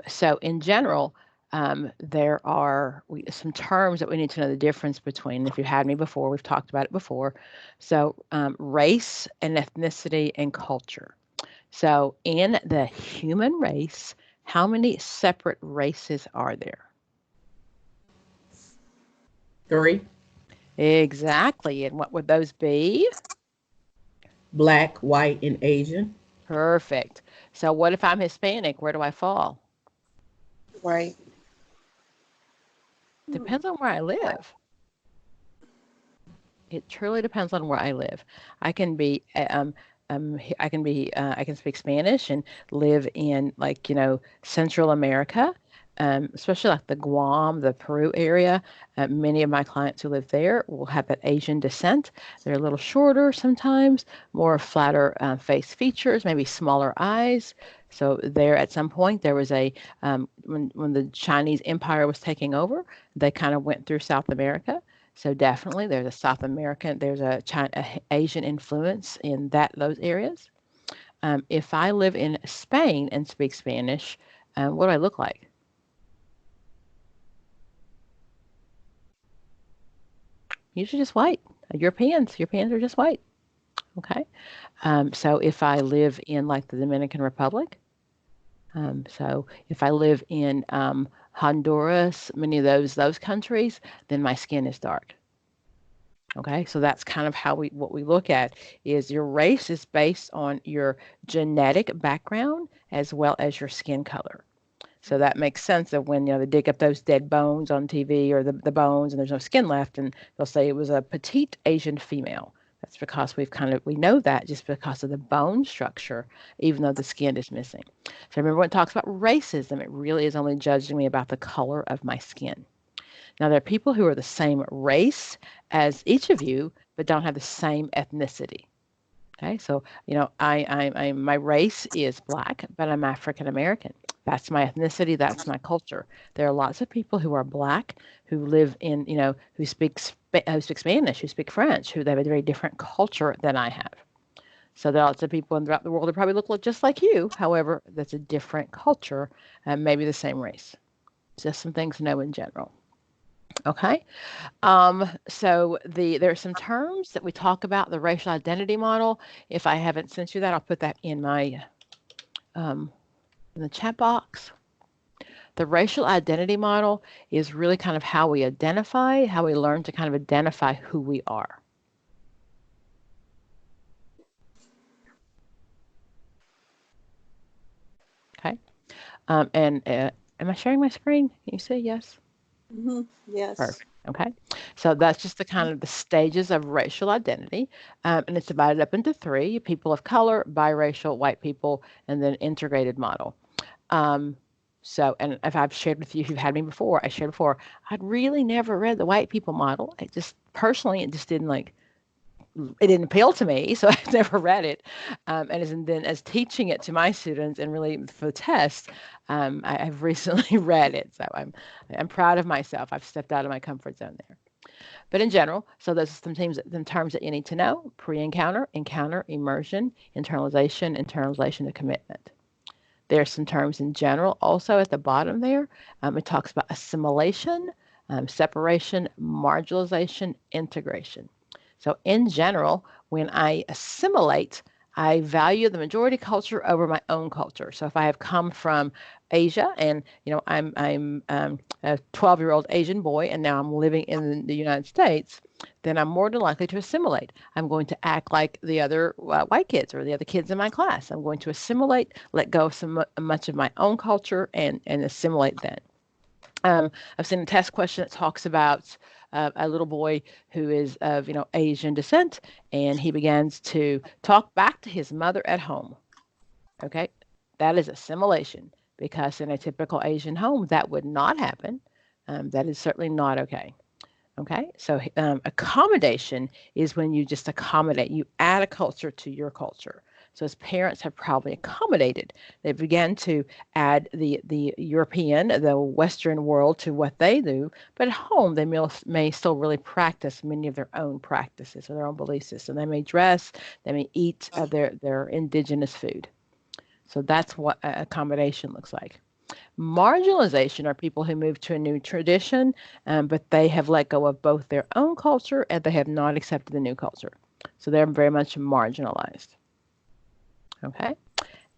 So in general, there are some terms that we need to know the difference between. If you had me before, we've talked about it before. So race and ethnicity and culture. So in the human race, how many separate races are there? 3. Exactly. And what would those be? Black, white, and Asian. Perfect. So what if I'm Hispanic? Where do I fall? Right. Depends on where I live. It truly depends on where I live. I can be, I can speak Spanish and live in like, Central America, especially like the Guam, the Peru area. Many of my clients who live there will have that Asian descent. They're a little shorter sometimes, more flatter face features, maybe smaller eyes. So there, at some point, there was when the Chinese Empire was taking over, they kind of went through South America. So definitely, there's a South American, there's a Asian influence in those areas. If I live in Spain and speak Spanish, what do I look like? Usually just white. Europeans are just white. Okay. So if I live in like the Dominican Republic, so if I live in Honduras, many of those countries, then my skin is dark. Okay, so that's kind of what we look at is your race is based on your genetic background as well as your skin color. So that makes sense of when they dig up those dead bones on TV or the bones and there's no skin left and they'll say it was a petite Asian female. That's because we know that just because of the bone structure, even though the skin is missing. So remember when it talks about racism, it really is only judging me about the color of my skin. Now, there are people who are the same race as each of you, but don't have the same ethnicity. Okay, so my race is black, but I'm African American. That's my ethnicity. That's my culture. There are lots of people who are black who live in, who speak Spanish, who speak French, who they have a very different culture than I have. So there are lots of people throughout the world that probably look just like you. However, that's a different culture and maybe the same race. Just some things to know in general. Okay. So there are some terms that we talk about the racial identity model. If I haven't sent you that, I'll put that in the chat box. The racial identity model is really kind of how we learn to kind of identify who we are. Okay. And am I sharing my screen? Can you see? Yes. Yes. Perfect. Okay. So that's just the kind of the stages of racial identity. And it's divided up into 3: people of color, biracial, white people, and then integrated model. And if I've shared with you, if you've had me before, I'd really never read the white people model. It just it didn't appeal to me, so I've never read it. Then as teaching it to my students and really for the test, I've recently read it. So I'm proud of myself. I've stepped out of my comfort zone there. But in general, so those are some terms that you need to know: pre-encounter, encounter, immersion, internalization to commitment. There's some terms in general also at the bottom there. It talks about assimilation, separation, marginalization, integration. So in general, when I assimilate, I value the majority culture over my own culture. So if I have come from Asia and I'm a 12-year-old Asian boy and now I'm living in the United States, then I'm more than likely to assimilate. I'm going to act like the other white kids or the other kids in my class. I'm going to assimilate, let go of much of my own culture and assimilate then. I've seen a test question that talks about a little boy who is of Asian descent, and he begins to talk back to his mother at home. Okay, that is assimilation because in a typical Asian home that would not happen. That is certainly not okay. Okay, so accommodation is when you just accommodate, you add a culture to your culture. So as parents have probably accommodated, they began to add the European, the Western world to what they do, but at home they may still really practice many of their own practices or their own belief system. They may dress, they may eat their indigenous food. So that's what accommodation looks like. Marginalization are people who move to a new tradition, but they have let go of both their own culture and they have not accepted the new culture. So they're very much marginalized. Okay.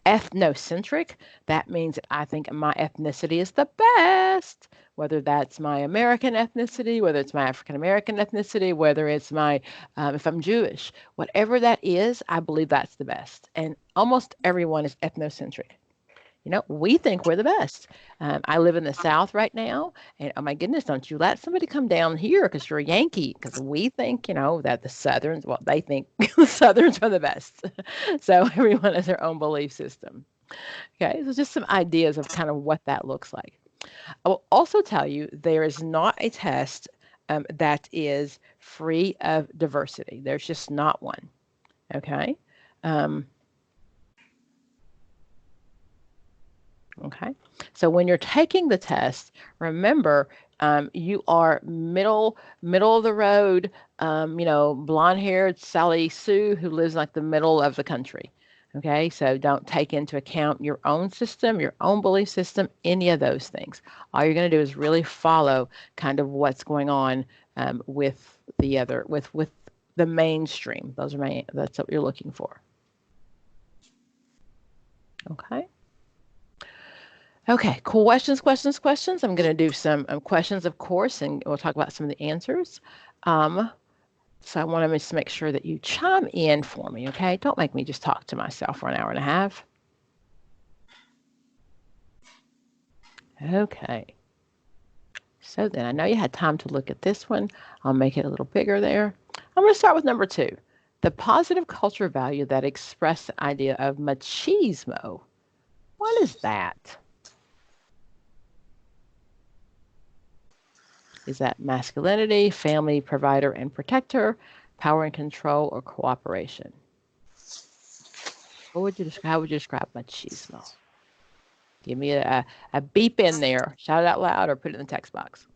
Ethnocentric, that means that I think my ethnicity is the best, whether that's my American ethnicity, whether it's my African American ethnicity, whether it's my, if I'm Jewish, whatever that is, I believe that's the best. And almost everyone is ethnocentric. We think we're the best. I live in the South right now, and oh my goodness, don't you let somebody come down here because you're a Yankee, because we think, that the Southerns, well, they think the Southerns are the best. So everyone has their own belief system. Okay, so just some ideas of kind of what that looks like. I will also tell you there is not a test that is free of diversity. There's just not one. Okay. Um, Okay. So when you're taking the test, remember you are middle of the road, blonde-haired Sally Sue who lives like the middle of the country. Okay. So don't take into account your own system, your own belief system, any of those things. All you're going to do is really follow kind of what's going on with the other, with the mainstream. That's what you're looking for. Okay. Okay, questions. I'm going to do some questions, of course, and we'll talk about some of the answers. So I want to just make sure that you chime in for me, okay? Don't make me just talk to myself for an hour and a half. Okay. So then I know you had time to look at this one. I'll make it a little bigger there. I'm going to start with number 2. The positive culture value that express the idea of machismo. What is that? Is that masculinity, family, provider, and protector, power and control, or cooperation? How would you describe machismo? Give me a beep in there. Shout it out loud or put it in the text box.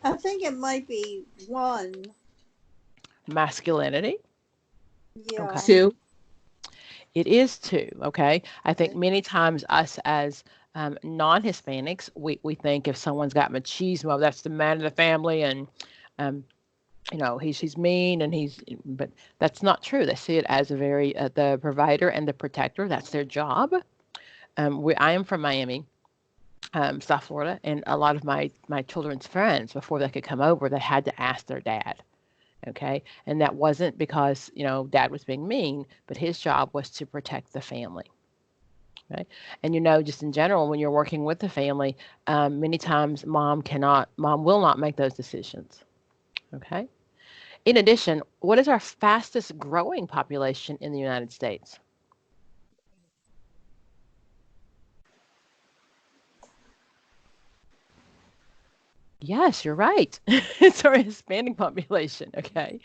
I think it might be 1. Masculinity. Yeah. Okay. 2. It is 2. Okay. I think many times us as non-Hispanics, we think if someone's got machismo, that's the man of the family, and he's mean, but that's not true. They see it as a very the provider and the protector. That's their job. I am from Miami, South Florida, and a lot of my children's friends, before they could come over, they had to ask their dad. Okay, and that wasn't because dad was being mean, but his job was to protect the family. Okay, and just in general, when you're working with the family, many times mom will not make those decisions. Okay. In addition, what is our fastest growing population in the United States? Yes, you're right. It's our Hispanic population. Okay.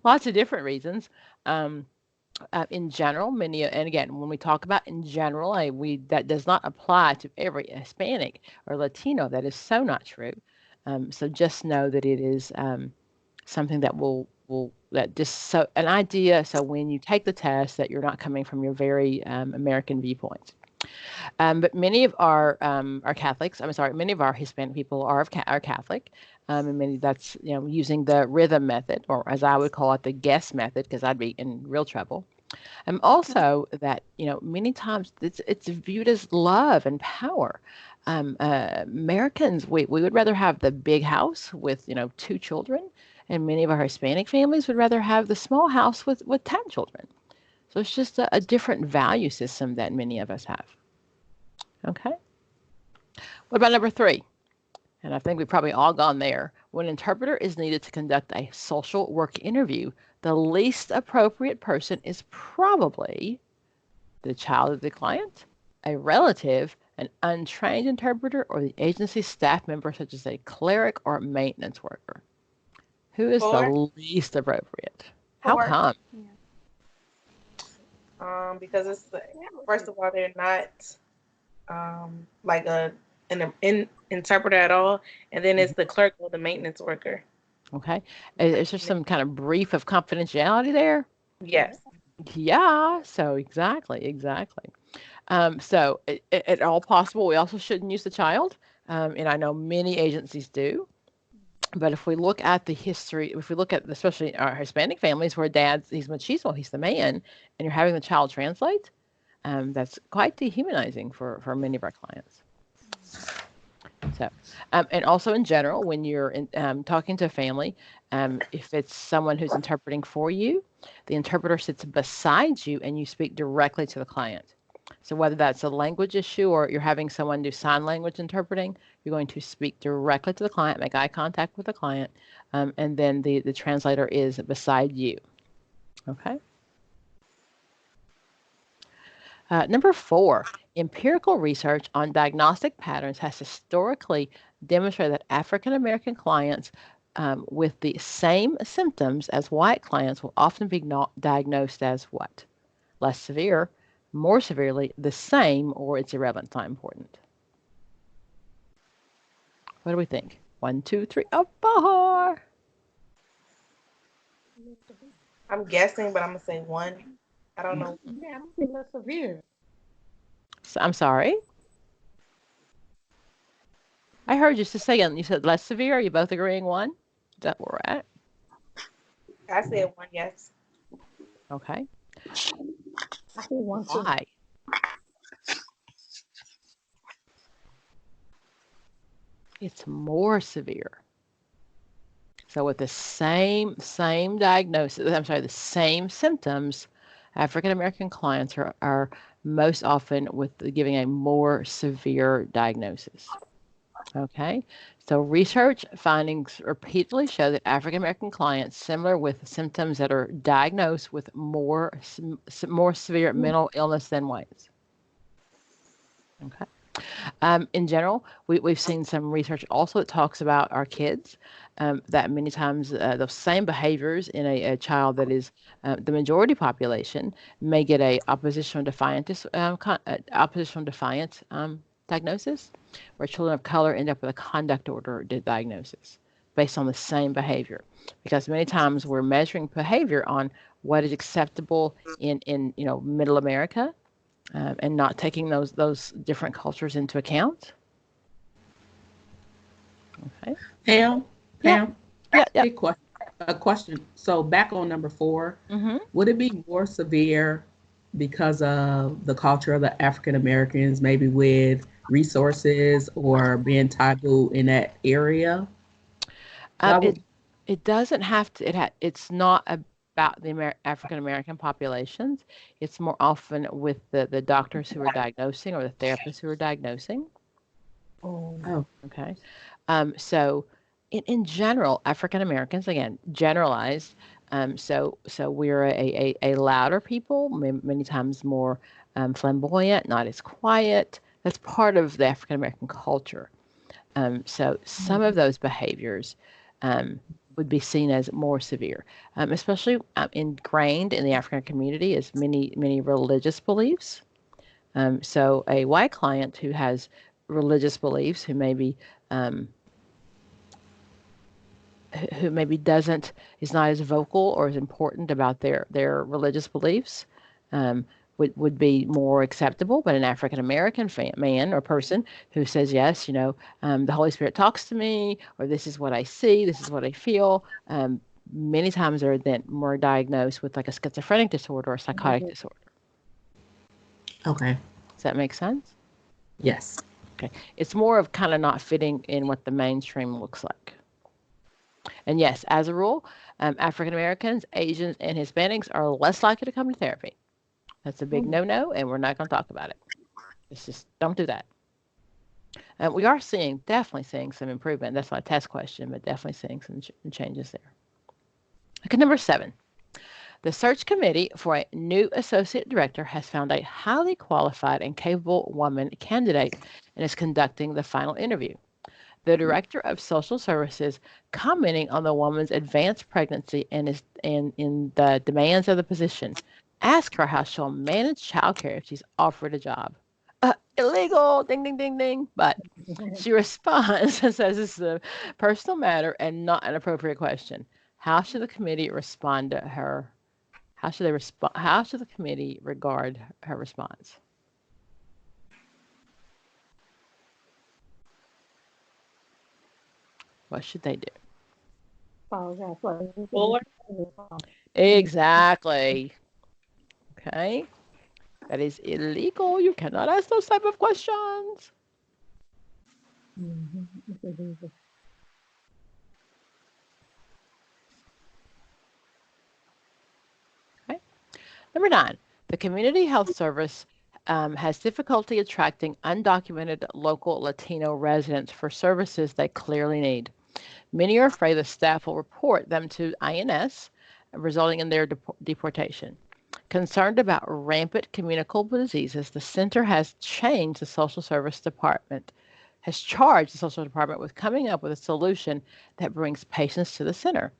Lots of different reasons. In general, and again, when we talk about in general, that does not apply to every Hispanic or Latino. That is so not true. So just know that it is something that that just so an idea. So when you take the test, that you're not coming from your very American viewpoint. But many of our Catholics, many of our Hispanic people are Catholic, and many that's using the rhythm method, or as I would call it, the guess method, because I'd be in real trouble. Also that many times it's viewed as love and power. Americans, we would rather have the big house with 2 children, and many of our Hispanic families would rather have the small house with 10 children. So it's just a different value system that many of us have. Okay. What about number 3? And I think we've probably all gone there. When an interpreter is needed to conduct a social work interview, the least appropriate person is probably the child of the client, a relative, an untrained interpreter, or the agency staff member, such as a cleric or maintenance worker. Who is the least appropriate? How come? Because it's first of all, they're not like an interpreter at all, and then it's the clerk or the maintenance worker. Okay. Is there some kind of brief of confidentiality there? Yes. Yeah. So exactly. So at all possible, we also shouldn't use the child. And I know many agencies do. But if we look at the history, if we look at especially our Hispanic families where he's machismo, he's the man, and you're having the child translate, that's quite dehumanizing for many of our clients. So, and also in general, when you're talking to a family, if it's someone who's interpreting for you, the interpreter sits beside you and you speak directly to the client. So whether that's a language issue or you're having someone do sign language interpreting, you're going to speak directly to the client, make eye contact with the client, and then the translator is beside you. Okay. Number 4, empirical research on diagnostic patterns has historically demonstrated that African American clients with the same symptoms as white clients will often be diagnosed as what? Less severe, more severely, the same, or it's irrelevant, not important. What do we think? 1, 2, 3, oh, Bahar. I'm guessing, but I'm gonna say 1. I don't know. Yeah, I don't think less severe. So, I'm sorry. I heard you just saying, you said less severe. Are you both agreeing 1? Is that where we're at? I said 1, yes. Okay. I said 1 too. Why? It's more severe. So with the same diagnosis, I'm sorry, the same symptoms, African American clients are most often with giving a more severe diagnosis. Okay, so research findings repeatedly show that African American clients similar with symptoms that are diagnosed with more severe mental illness than whites. Okay. In general, we've seen some research also that talks about our kids, that many times those same behaviors in a child that is the majority population may get a oppositional defiance diagnosis, where children of color end up with a conduct order diagnosis based on the same behavior. Because many times we're measuring behavior on what is acceptable in middle America, and not taking those different cultures into account. Okay. Pam, Yeah. a question. So back on number 4, would it be more severe because of the culture of the African Americans, maybe with resources or being taboo in that area? It doesn't have to. It's not about the African American populations. It's more often with the doctors who are diagnosing or the therapists who are diagnosing. Oh. Okay. So in general, African Americans, again, generalized, so we're a louder people, many times more flamboyant, not as quiet. That's part of the African American culture. So some of those behaviors would be seen as more severe, especially ingrained in the African community as many religious beliefs. So a white client who has religious beliefs, who maybe is not as vocal or as important about their religious beliefs, would be more acceptable. But an African American man or person who says, yes, the Holy Spirit talks to me, or this is what I see, this is what I feel, many times they're then more diagnosed with like a schizophrenic disorder or psychotic disorder. Okay. Does that make sense? Yes. Okay. It's more of kind of not fitting in what the mainstream looks like. And yes, as a rule, African Americans, Asians, and Hispanics are less likely to come to therapy. That's a big no-no, and we're not going to talk about it. It's just don't do that. We are definitely seeing some improvement. That's not a test question, but definitely seeing some changes there. Okay, number 7. The search committee for a new associate director has found a highly qualified and capable woman candidate and is conducting the final interview. The director of social services, commenting on the woman's advanced pregnancy and in the demands of the position, asked her how she'll manage childcare if she's offered a job. Illegal, ding, ding, ding, ding. But she responds and says this is a personal matter and not an appropriate question. How should the committee respond to her? How should the committee regard her response? What should they do? Apologize for Four. Exactly. Okay. That is illegal. You cannot ask those type of questions. Okay. Number 9, the Community Health Service has difficulty attracting undocumented local Latino residents for services they clearly need. Many are afraid the staff will report them to INS, resulting in their deportation. Concerned about rampant communicable diseases, the center has charged the social department with coming up with a solution that brings patients to the center.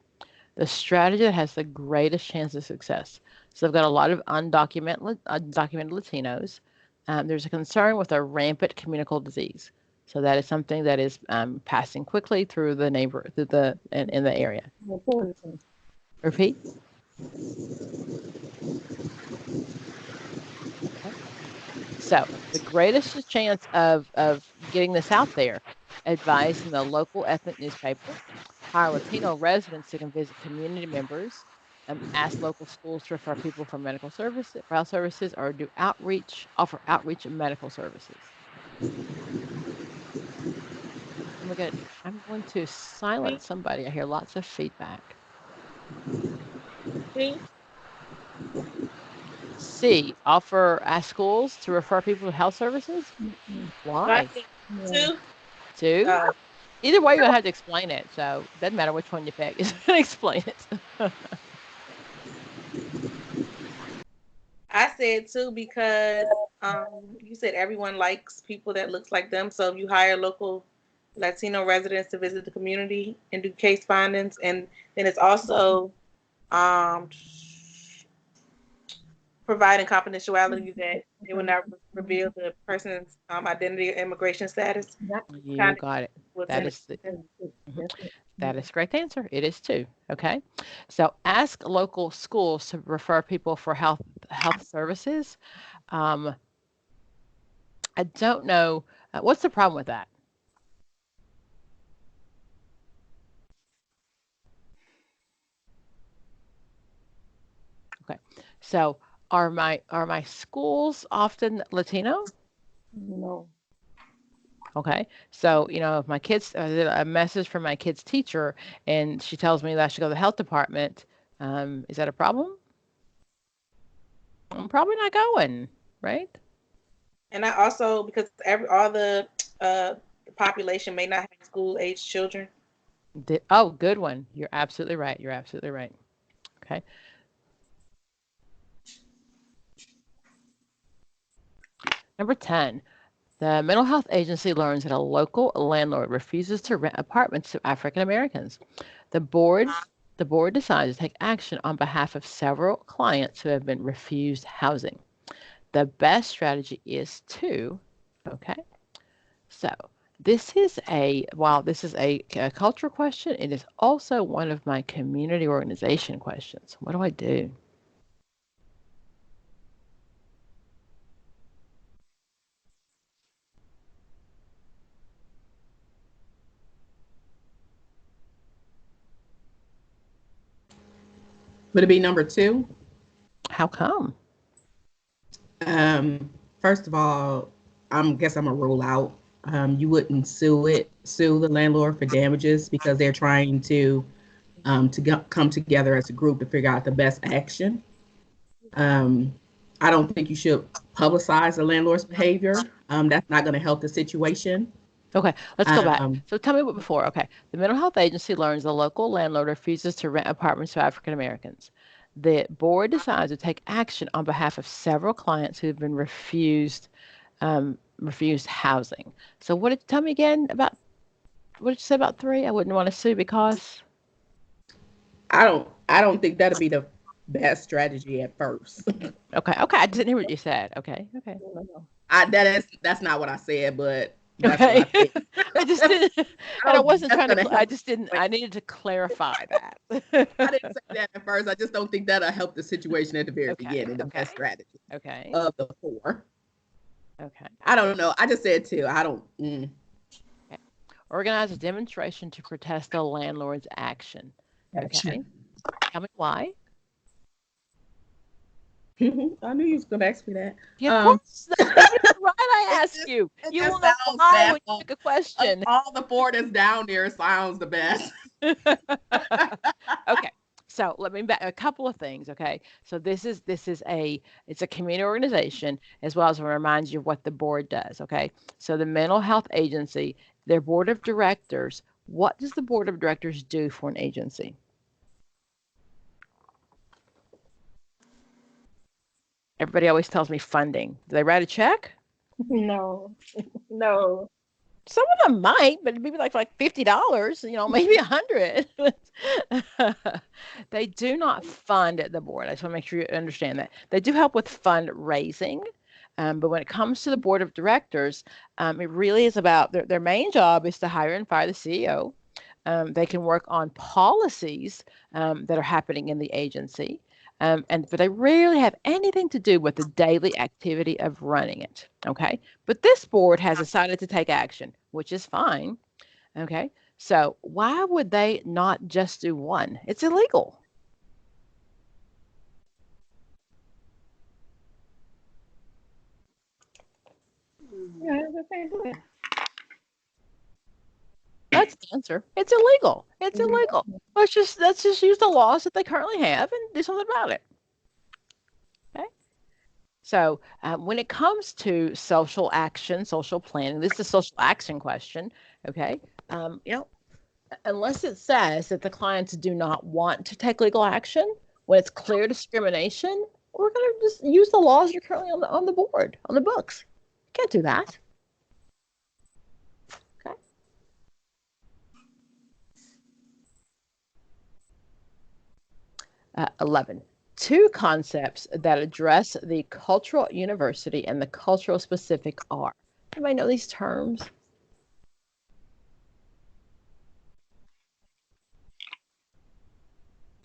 The strategy that has the greatest chance of success. So they've got a lot of undocumented Latinos. There's a concern with a rampant communicable disease. So that is something that is passing quickly through the in the area. Repeat. Okay. So the greatest chance of getting this out there, advising the local ethnic newspaper, hire Latino residents who can visit community members, ask local schools to refer people for medical services, for health services, or do offer outreach and medical services. I'm going to silence somebody. I hear lots of feedback. C, ask schools to refer people to health services. Why? 2. 2? Either way, you're going to have to explain it. So it doesn't matter which one you pick. It's going to explain it. I said 2 because you said everyone likes people that looks like them. So if you hire local Latino residents to visit the community and do case findings, and then it's also providing confidentiality that they will not reveal the person's identity or immigration status. You got it. That is the correct answer. It is 2. Okay. So ask local schools to refer people for health services. I don't know. What's the problem with that? Okay. So are my schools often Latino? No. Okay. So, if my kids, a message from my kid's teacher and she tells me that I should go to the health department, is that a problem? I'm probably not going, right? And I also, because all the population may not have school-age children. Good one. You're absolutely right. Okay. Number 10. The mental health agency learns that a local landlord refuses to rent apartments to African Americans. The board decides to take action on behalf of several clients who have been refused housing. The best strategy is to, okay. So while this is a cultural question, it is also one of my community organization questions. What do I do? Would it be number 2? How come? First of all, guess I'm gonna rule out. You wouldn't sue the landlord for damages because they're trying to come together as a group to figure out the best action. I don't think you should publicize the landlord's behavior. That's not going to help the situation. Okay, let's go back. So tell me what before. Okay, the mental health agency learns the local landlord refuses to rent apartments to African Americans. The board decides to take action on behalf of several clients who have been refused housing. So tell me again about, what did you say about 3? I wouldn't want to sue because? I don't think that'll be the best strategy at first. Okay, I didn't hear what you said. Okay. That's not what I said, but that's okay. what I think. I just didn't, and I wasn't trying to, I just didn't, I needed to clarify that. I didn't say that at first. I just don't think that'll help the situation at the very beginning, the best strategy of the 4. Okay. I don't know. I just said 2. I don't. Okay. organize a demonstration to protest the landlord's action. Okay. Tell me why. I knew you was gonna ask me that. Yeah, of course. That's right. I ask you. It You will just know sounds why bad. when you pick a question. All the four that's down there sounds the best. Okay. So let me back a couple of things. Okay. So it's a community organization as well as to remind you of what the board does. Okay. So the mental health agency, their board of directors, what does the board of directors do for an agency? Everybody always tells me funding. Do they write a check? No, no. Some of them might, but maybe like $50, maybe 100. They do not fund the board. I just want to make sure you understand that. They do help with fundraising, but when it comes to the board of directors, it really is about their main job is to hire and fire the CEO. They can work on policies that are happening in the agency. But they rarely have anything to do with the daily activity of running it. Okay. But this board has decided to take action, which is fine. Okay. So why would they not just do one? It's illegal. Yeah, the same way. That's the answer. It's illegal. It's illegal. Let's just use the laws that they currently have and do something about it. Okay. So when it comes to social action, social planning, this is a social action question. Okay. Unless it says that the clients do not want to take legal action, when it's clear discrimination, we're going to just use the laws that are currently on the board, on the books. You can't do that. Okay. 11. Two concepts that address the cultural university and the cultural specific are. Anybody know these terms?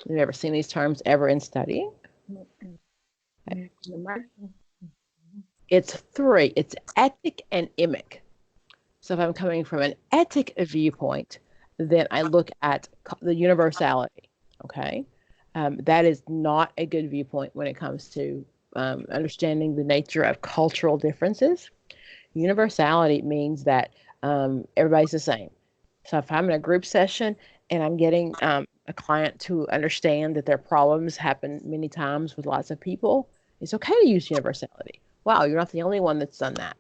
Have you ever seen these terms ever in studying? Okay. It's 3. It's ethic and emic. So if I'm coming from an ethic viewpoint, then I look at the universality. Okay. That is not a good viewpoint when it comes to understanding the nature of cultural differences. Universality means that everybody's the same. So if I'm in a group session and I'm getting a client to understand that their problems happen many times with lots of people, it's okay to use universality. Wow, you're not the only one that's done that.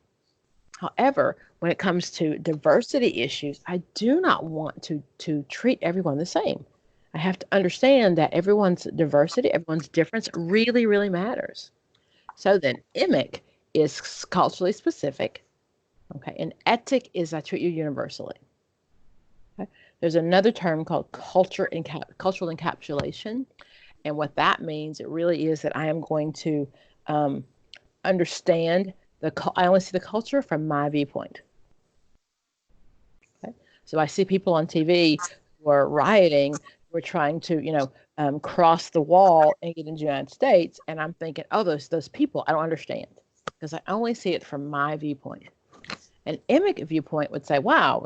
However, when it comes to diversity issues, I do not want to treat everyone the same. I have to understand that everyone's diversity, everyone's difference really, really matters. So then, emic is culturally specific. Okay, and ethic is I treat you universally. Okay? There's another term called cultural encapsulation, and what that means, it really is that I am going to understand I only see the culture from my viewpoint. Okay? So I see people on TV who are rioting, who are trying to, cross the wall and get into the United States, and I'm thinking, oh, those people, I don't understand because I only see it from my viewpoint. An emic viewpoint would say, wow,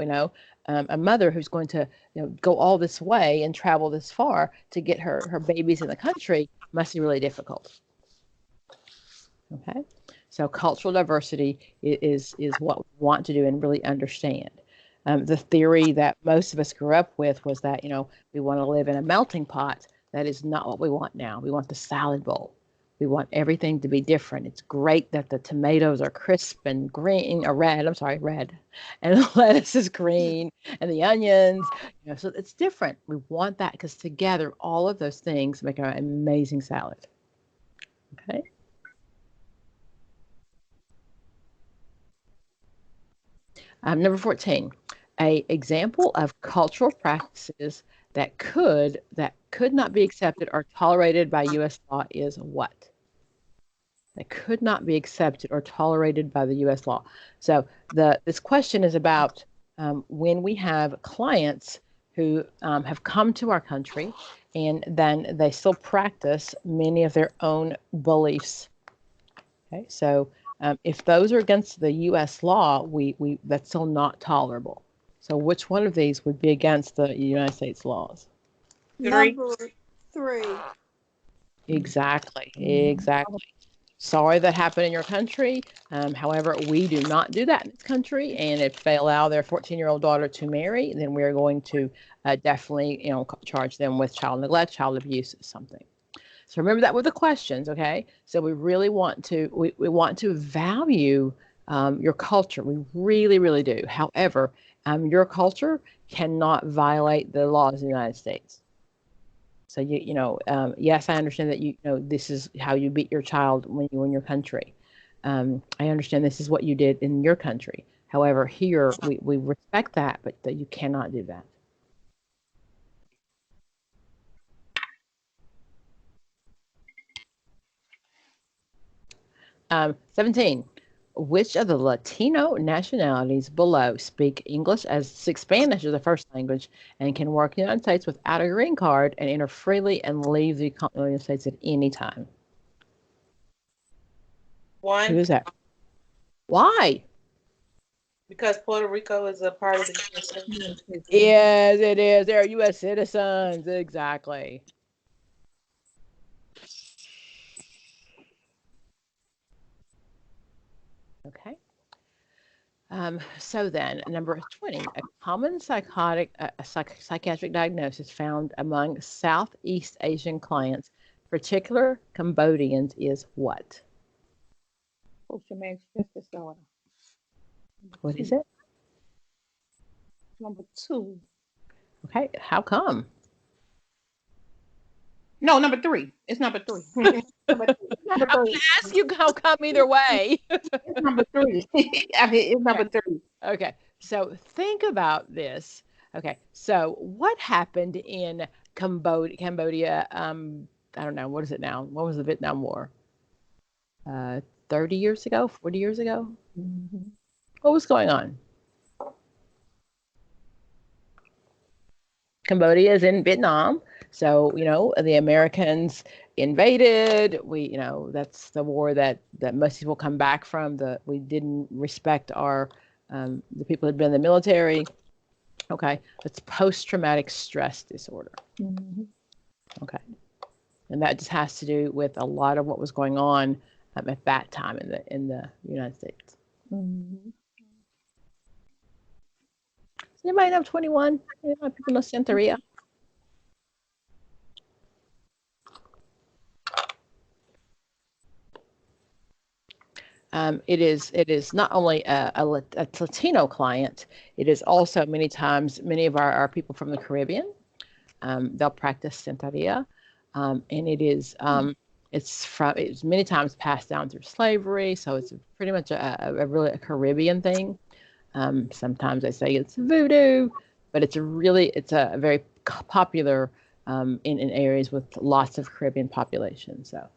a mother who's going to go all this way and travel this far to get her babies in the country must be really difficult. Okay, so cultural diversity is what we want to do and really understand. The theory that most of us grew up with was that we want to live in a melting pot. That is not what we want now. We want the salad bowl. We want everything to be different. It's great that the tomatoes are crisp and green, or red. I'm sorry, red, and the lettuce is green, and the onions. So it's different. We want that because together, all of those things make an amazing salad. Okay. Number 14, a example of cultural practices that could not be accepted or tolerated by U.S. law is what? That could not be accepted or tolerated by the U.S. law. So this question is about when we have clients who have come to our country and then they still practice many of their own beliefs. Okay, so if those are against the U.S. law, we that's still not tolerable. So which one of these would be against the United States laws? Number 3. Exactly. Exactly. Sorry that happened in your country. However, we do not do that in this country. And if they allow their 14-year-old daughter to marry, then we're going to definitely, charge them with child neglect, child abuse, something. So remember that with the questions, okay? So we really want to we want to value your culture. We really, really do. However, your culture cannot violate the laws of the United States. So yes, I understand that this is how you beat your child when you're in your country. I understand this is what you did in your country. However, here we respect that, but that you cannot do that. 17. Which of the Latino nationalities below speak Spanish as a first language and can work in the United States without a green card and enter freely and leave the United States at any time? Who 1, is that? Why? because Puerto Rico is a part of the USA. Yes, it is. They're U.S. citizens. Exactly. Okay. So then, number 20, a common psychiatric diagnosis found among Southeast Asian clients, particular Cambodians, is what? Post-traumatic stress disorder. What is it? Number 2. Okay, how come? No, number 3. It's number 3. Number 3. Number I 3. ask you how come either way. It's number 3. I mean, it's number 3. Okay, so think about this. Okay, so what happened in Cambodia? I don't know, what is it now? What was the Vietnam War? 30 years ago, 40 years ago? Mm-hmm. What was going on? Cambodia is in Vietnam. So, the Americans invaded. That's the war that most people come back from. We didn't respect the people who'd been in the military. Okay. It's post-traumatic stress disorder. Mm-hmm. Okay. And that just has to do with a lot of what was going on at that time in the United States. Mm-hmm. Does anybody know 21? Anybody people know Santeria? It is not only a Latino client, it is also many of our people from the Caribbean. They'll practice Santeria, and it's many times passed down through slavery, so it's pretty much a really a Caribbean thing. Sometimes they say it's voodoo, but it's a very popular in areas with lots of Caribbean population. So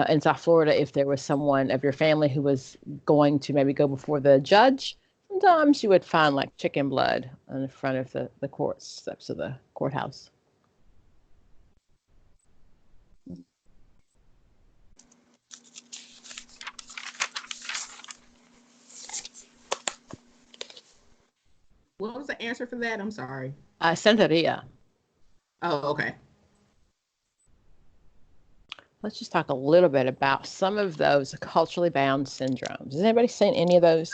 in South Florida, if there was someone of your family who was going to maybe go before the judge, sometimes you would find like chicken blood in front of the court steps of the courthouse. What was the answer for that? I'm sorry. Santeria. Oh, okay. Let's just talk a little bit about some of those culturally bound syndromes. Has anybody seen any of those?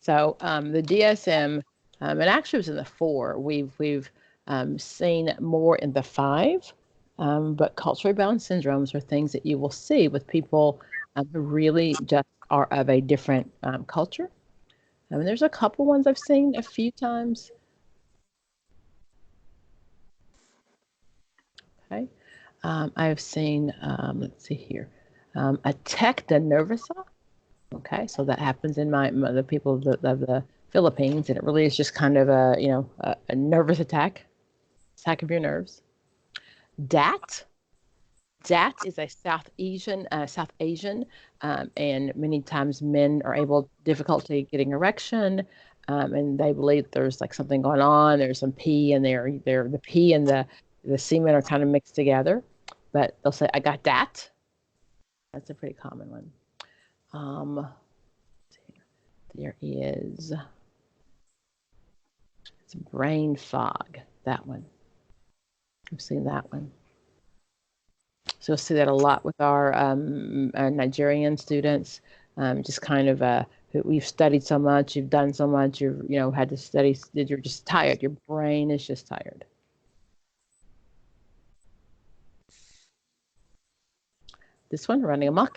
So the DSM, it actually was in the 4. We've seen more in the 5, but culturally bound syndromes are things that you will see with people who really just are of a different culture. I mean, there's a couple ones I've seen a few times. Okay, I've seen. Let's see here, Ataxia nervosa. Okay, so that happens in the people of the Philippines, and it really is just kind of a nervous attack of your nerves. DAT is a South Asian, and many times men are difficulty getting erection. and they believe there's like something going on. There's some pee in there. The pee and the semen are kind of mixed together, but they'll say, "I got that." That's a pretty common one. There is it's brain fog. That one. I've seen that one. So you'll see that a lot with our Nigerian students. Just kind of we've studied so much, you've done so much, you've had to study. You're just tired. Your brain is just tired. This one, running amok.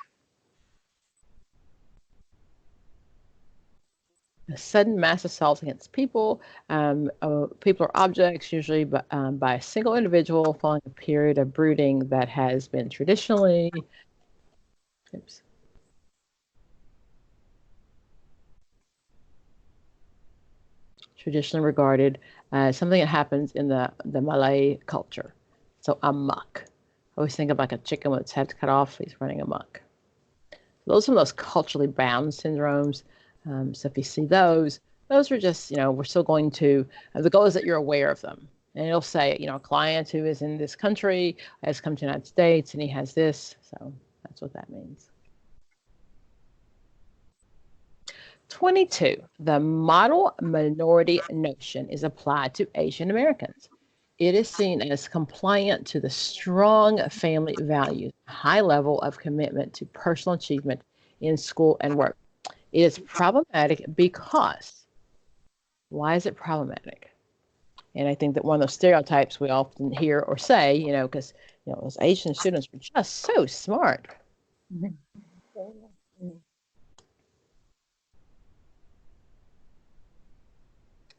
A sudden mass assault against people. People or objects, usually by a single individual, following a period of brooding that has been traditionally. Oops. Traditionally regarded as something that happens in the Malay culture. So amok. I always think of like a chicken with its head cut off. He's running amok. Those are those culturally bound syndromes. So if you see those are just, we're still going to, the goal is that you're aware of them. And it'll say, a client who is in this country has come to the United States and he has this. So that's what that means. 22, the model minority notion is applied to Asian Americans. It is seen as compliant to the strong family values, high level of commitment to personal achievement in school and work. It is problematic because, why is it problematic? And I think that one of those stereotypes we often hear or say, because, those Asian students were just so smart.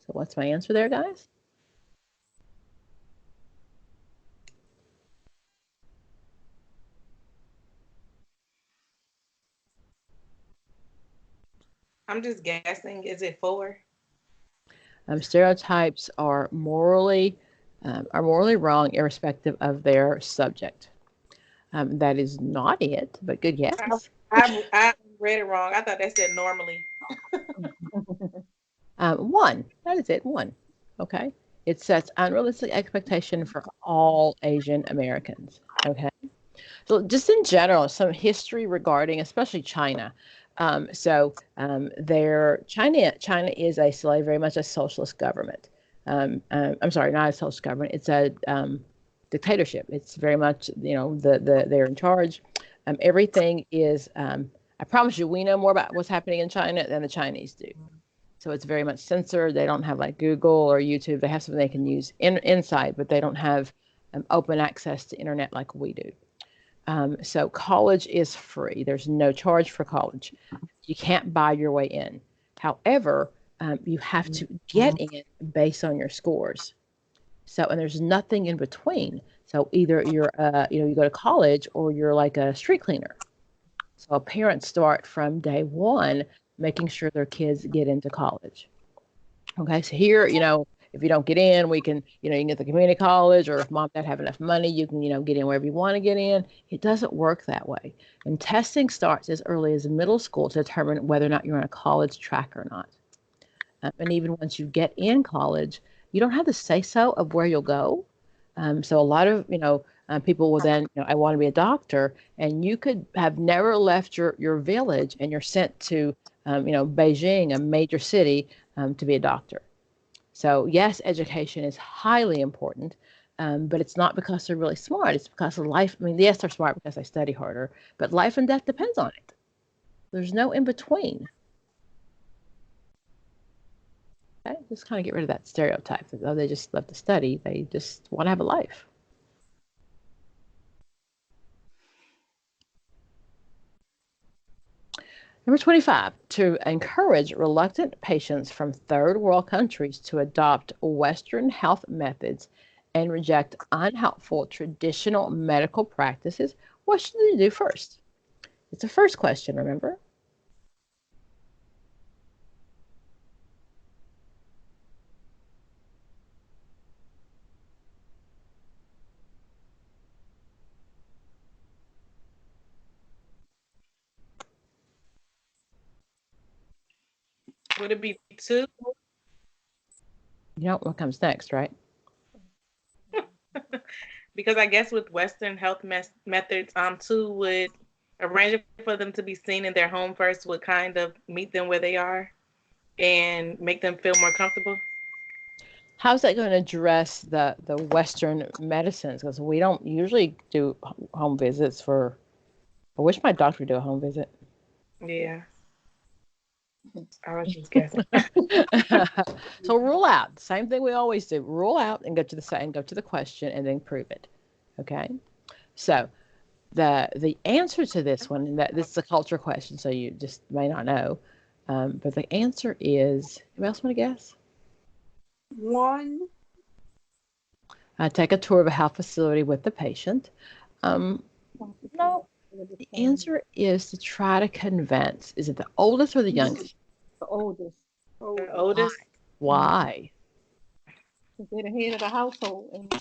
So what's my answer there, guys? I'm just guessing. Is it 4? Stereotypes are morally wrong, irrespective of their subject. That is not it, but good guess. I read it wrong. I thought that said normally. 1. That is it. 1. Okay. It sets unrealistic expectation for all Asian Americans. Okay. So just in general, some history regarding, especially China. China is very much a socialist government. I'm sorry, not a socialist government. It's a dictatorship. It's very much, they're in charge. Everything is. I promise you, we know more about what's happening in China than the Chinese do. So it's very much censored. They don't have like Google or YouTube. They have something they can use inside, but they don't have open access to internet like we do. So college is free. There's no charge for college. You can't buy your way in. However, you have to get in based on your scores. So, and there's nothing in between. So either you're, you go to college or you're like a street cleaner. So parents start from day one, making sure their kids get into college. Okay, so here, if you don't get in, we can, you can get the community college, or if mom and dad have enough money, you can, get in wherever you want to get in. It doesn't work that way. And testing starts as early as middle school to determine whether or not you're on a college track or not. And even once you get in college, you don't have the say-so of where you'll go. So a lot of, people will then, I want to be a doctor, and you could have never left your village and you're sent to, Beijing, a major city, to be a doctor. So yes, education is highly important, but it's not because they're really smart. It's because of life. I mean, yes, they're smart because they study harder, but life and death depends on it. There's no in between. Okay? Just kind of get rid of that stereotype that, oh, they just love to study. They just want to have a life. Number 25, to encourage reluctant patients from third world countries to adopt Western health methods and reject unhelpful traditional medical practices, what should they do first? It's a first question, remember? Would it be 2? You know what comes next, right? Because I guess with Western health methods, too, would arranging for them to be seen in their home first would kind of meet them where they are and make them feel more comfortable. How's that going to address the Western medicines? Because we don't usually do home visits for. I wish my doctor would do a home visit. Yeah, I was just guessing. So rule out. Same thing we always do. Rule out and go to the question and then prove it. Okay. So the answer to this one, and that this is a culture question, so you just may not know, but the answer is. Anybody else want to guess? One. Take a tour of a health facility with the patient. No, the answer is to try to convince. Is it the oldest or the youngest? The oldest. The oldest. Why? Because they're the head of the household. And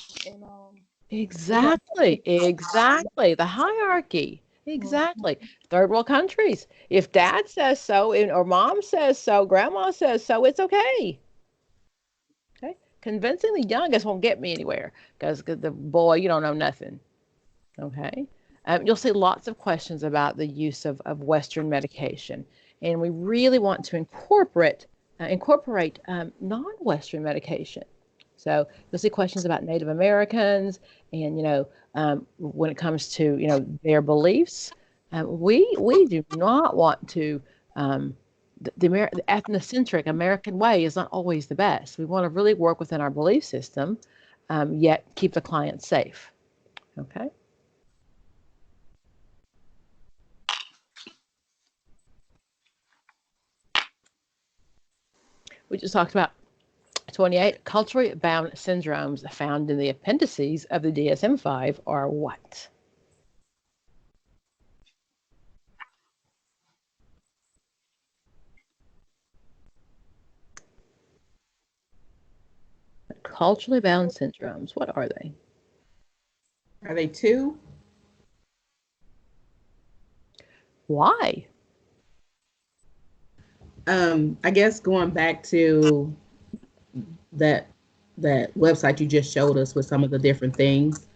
Exactly. The hierarchy. Exactly. Third world countries. If dad says so, or mom says so, grandma says so, it's okay. Okay. Convincing the youngest won't get me anywhere because the boy, you don't know nothing. Okay. You'll see lots of questions about the use of Western medication, and we really want to incorporate non-Western medication. So you'll see questions about Native Americans, and when it comes to their beliefs, we do not want to. The ethnocentric American way is not always the best. We want to really work within our belief system, yet keep the client safe. Okay. We just talked about 28 culturally bound syndromes found in the appendices of the DSM-5 are what? Culturally bound syndromes, what are they? Are they two? Why? I guess going back to that website you just showed us with some of the different things,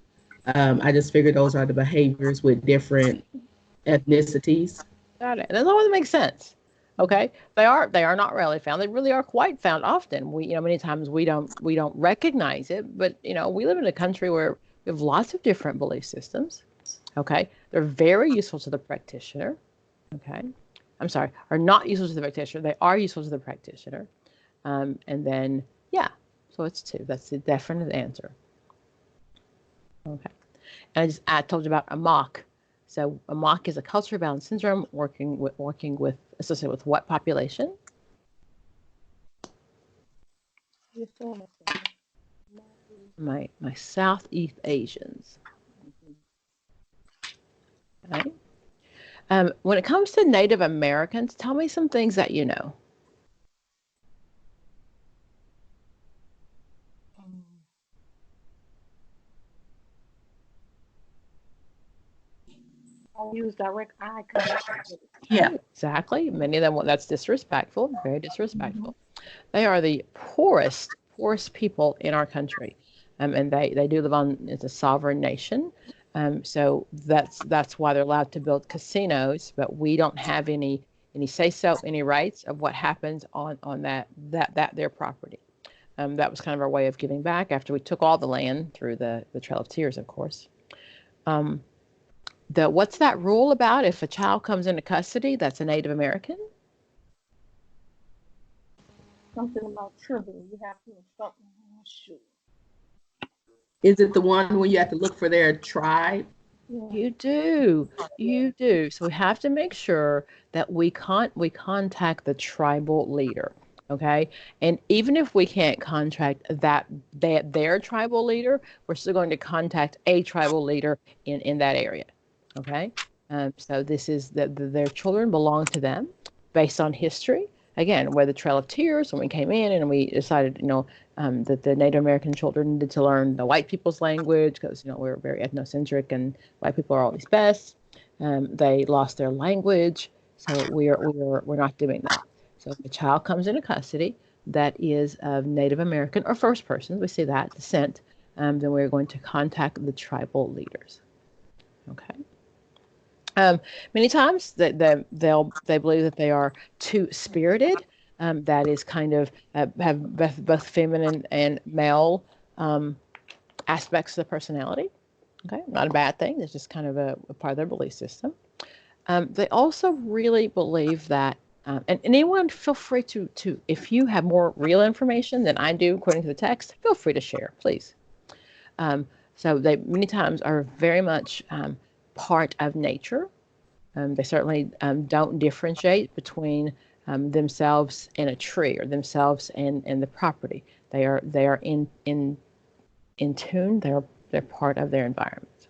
I just figured those are the behaviors with different ethnicities. Got it. And that always makes sense. Okay, they are not rarely found. They really are quite found often. Many times we don't recognize it, but we live in a country where we have lots of different belief systems. Okay, they're very useful to the practitioner. Okay, I'm sorry, are not useful to the practitioner. They are useful to the practitioner. And then so it's two. That's the definite answer. Okay, and I told you about AMOC. So AMOC is a culture bound syndrome working with associated with what population? My Southeast Asians. Okay. When it comes to Native Americans, tell me some things that you know. I'll use direct eye contact. Yeah, exactly. Many of them, that's disrespectful, very disrespectful. They are the poorest people in our country. And they do live on, it's a sovereign nation. So that's why they're allowed to build casinos, but we don't have any say so, any rights of what happens on that their property. That was kind of our way of giving back after we took all the land through the Trail of Tears, of course. What's that rule about if a child comes into custody that's a Native American? Something about children. You have to do something. I'm not sure. Is it the one where you have to look for their tribe? You do. So we have to make sure that we contact the tribal leader. Okay. And even if we can't contact their tribal leader, we're still going to contact a tribal leader in that area. Okay. So this is their children belong to them based on history. Again, where the Trail of Tears, when we came in and we decided, that the Native American children needed to learn the white people's language because, we're very ethnocentric and white people are always best. They lost their language, so we're not doing that. So if a child comes into custody, that is of Native American or First Persons, we see that, descent, then we're going to contact the tribal leaders. Okay. Many times they believe that they are two-spirited. That is kind of have both feminine and male aspects of the personality. Okay, not a bad thing. It's just kind of a part of their belief system. They also really believe that, and anyone feel free to, if you have more real information than I do according to the text, feel free to share, please. So they many times are very much part of nature. They certainly don't differentiate between themselves and a tree or themselves and the property. They are in tune. They're part of their environment.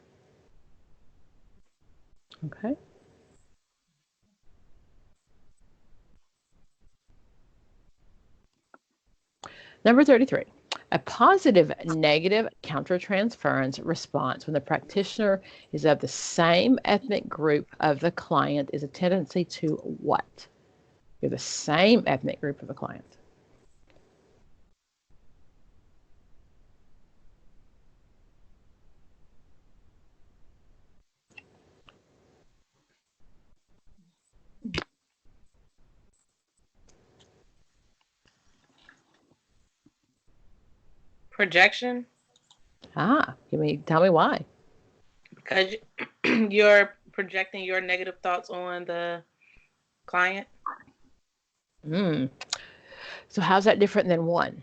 Okay. Number 33. A positive negative countertransference response when the practitioner is of the same ethnic group of the client is a tendency to what? You're the same ethnic group of the client. Projection, Tell me why. because you're projecting your negative thoughts on the client. So how's that different than one?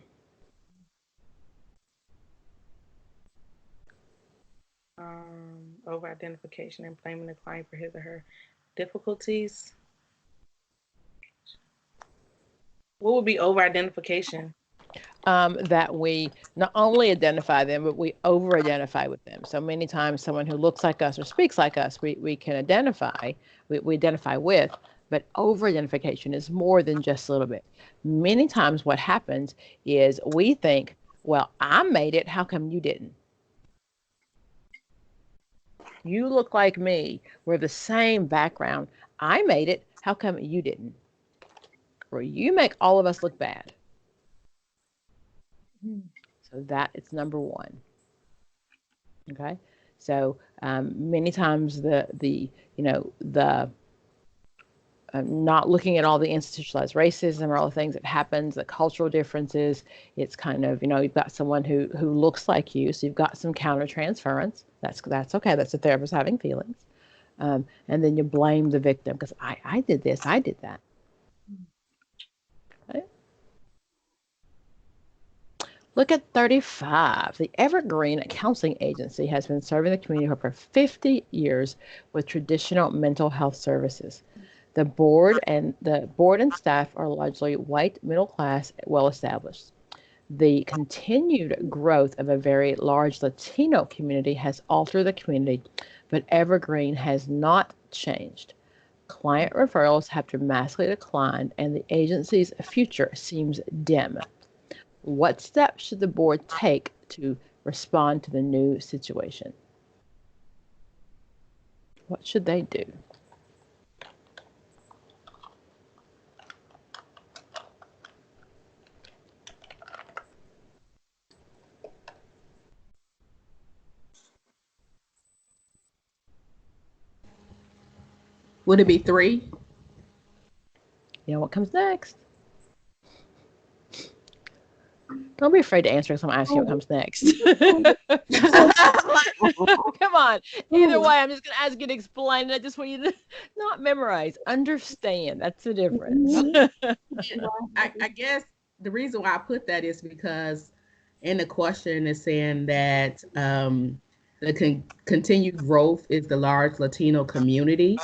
Over identification and blaming the client for his or her difficulties. What would be over identification? That we not only identify them, but we over-identify with them. So many times someone who looks like us or speaks like us, we can identify, we identify with, but over-identification is more than just a little bit. Many times what happens is we think, well, I made it, how come you didn't? You look like me, we're the same background. I made it, how come you didn't? Or you make all of us look bad. So that it's number one. Okay, so many times the not looking at all the institutionalized racism or all the things that happens, the cultural differences. It's kind of you've got someone who looks like you, so you've got some countertransference. That's okay. That's the therapist having feelings, and then you blame the victim because I did this, I did that. Okay. Look at 35. The Evergreen Counseling Agency has been serving the community for 50 years with traditional mental health services. The board and staff are largely white, middle class, well established. The continued growth of a very large Latino community has altered the community, but Evergreen has not changed. Client referrals have dramatically declined, and the agency's future seems dim. What steps should the board take to respond to the new situation? What should they do? Would it be 3? You know what comes next? Don't be afraid to answer because I'm asking what comes next. Come on. Either way, I'm just going to ask you to explain it. I just want you to not memorize. Understand. That's the difference. I guess the reason why I put that is because in the question is saying that the continued growth is the large Latino community,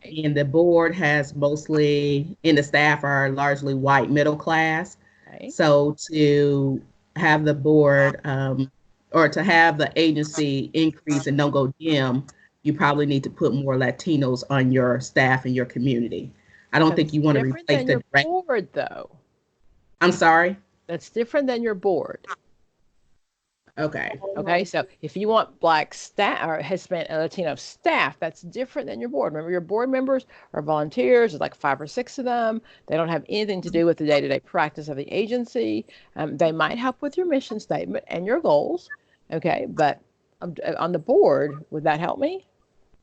and the board has mostly, and the staff are largely white middle class. Okay. So to have the board or to have the agency increase and don't go dim, you probably need to put more Latinos on your staff and your community. I don't think you want to replace the board, though. I'm sorry. That's different than your board. Okay. Okay, so if you want Black staff or Hispanic Latino staff, that's different than your board. Remember, your board members are volunteers. There's like 5 or 6 of them. They don't have anything to do with the day-to-day practice of the agency. They might help with your mission statement and your goals. Okay, but on the board, would that help me?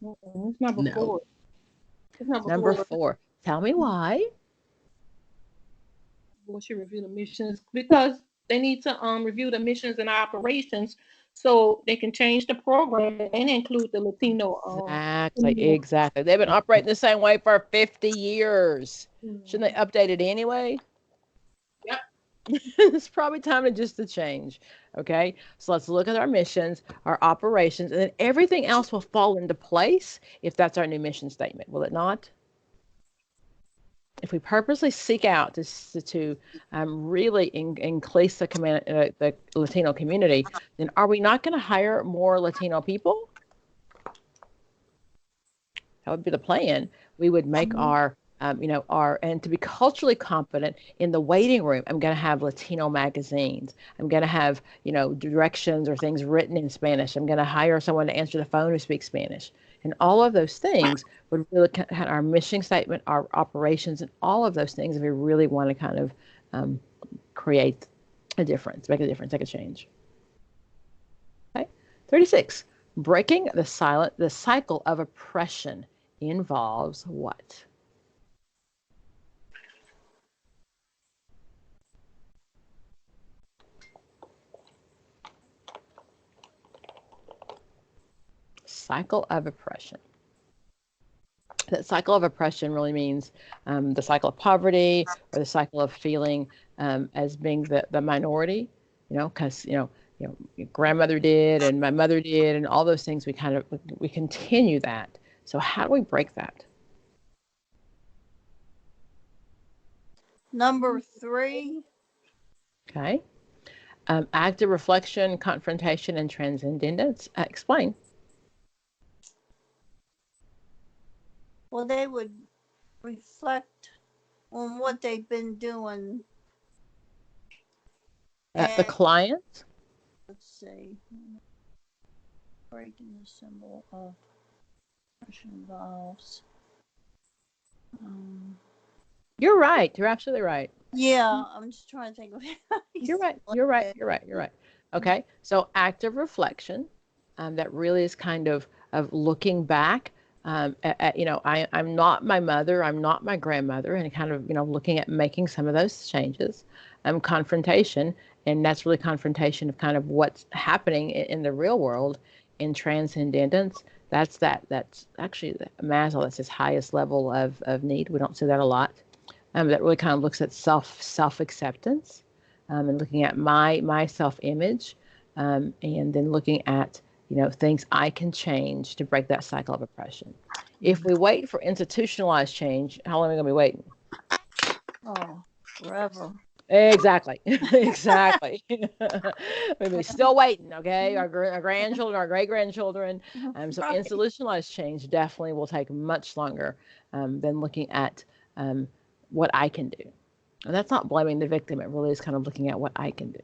It's number No. 4. It's number Number 4. 4. Tell me why. Board should review the missions because they need to review the missions and operations so they can change the program and include the Latino. Exactly. They've been operating the same way for 50 years. Shouldn't they update it anyway? Yep. It's probably time to change. Okay. So let's look at our missions, our operations, and then everything else will fall into place if that's our new mission statement. Will it not? If we purposely seek out to really increase the Latino community, then are we not going to hire more Latino people? That would be the plan. We would make our and to be culturally competent in the waiting room, I'm going to have Latino magazines. I'm going to have, directions or things written in Spanish. I'm going to hire someone to answer the phone who speaks Spanish. And all of those things would really have our mission statement, our operations, and all of those things if we really want to kind of create a difference, make a change. Okay. 36. Breaking the cycle of oppression involves what? Cycle of oppression. That cycle of oppression really means the cycle of poverty or the cycle of feeling as being the minority, because, your grandmother did and my mother did and all those things, we continue that. So how do we break that? Number 3. Okay. Active reflection, confrontation, and transcendence. Explain. Well, they would reflect on what they've been doing. The client? Let's see. Breaking the symbol of oppression involves. You're right. You're absolutely right. Yeah, I'm just trying to think of it. You're right. Okay. So active reflection, that really is kind of looking back I'm not my mother, I'm not my grandmother, and kind of, looking at making some of those changes. Confrontation, and that's really confrontation of kind of what's happening in the real world. In transcendence, that's actually Maslow, that's his highest level of need. We don't see that a lot. That really kind of looks at self-acceptance, and looking at my self-image, and then looking at things I can change to break that cycle of oppression. If we wait for institutionalized change, how long are we going to be waiting? Oh, forever. Exactly. We're still waiting, okay? Our grandchildren, our great-grandchildren. So Right. institutionalized change definitely will take much longer than looking at what I can do. And that's not blaming the victim. It really is kind of looking at what I can do.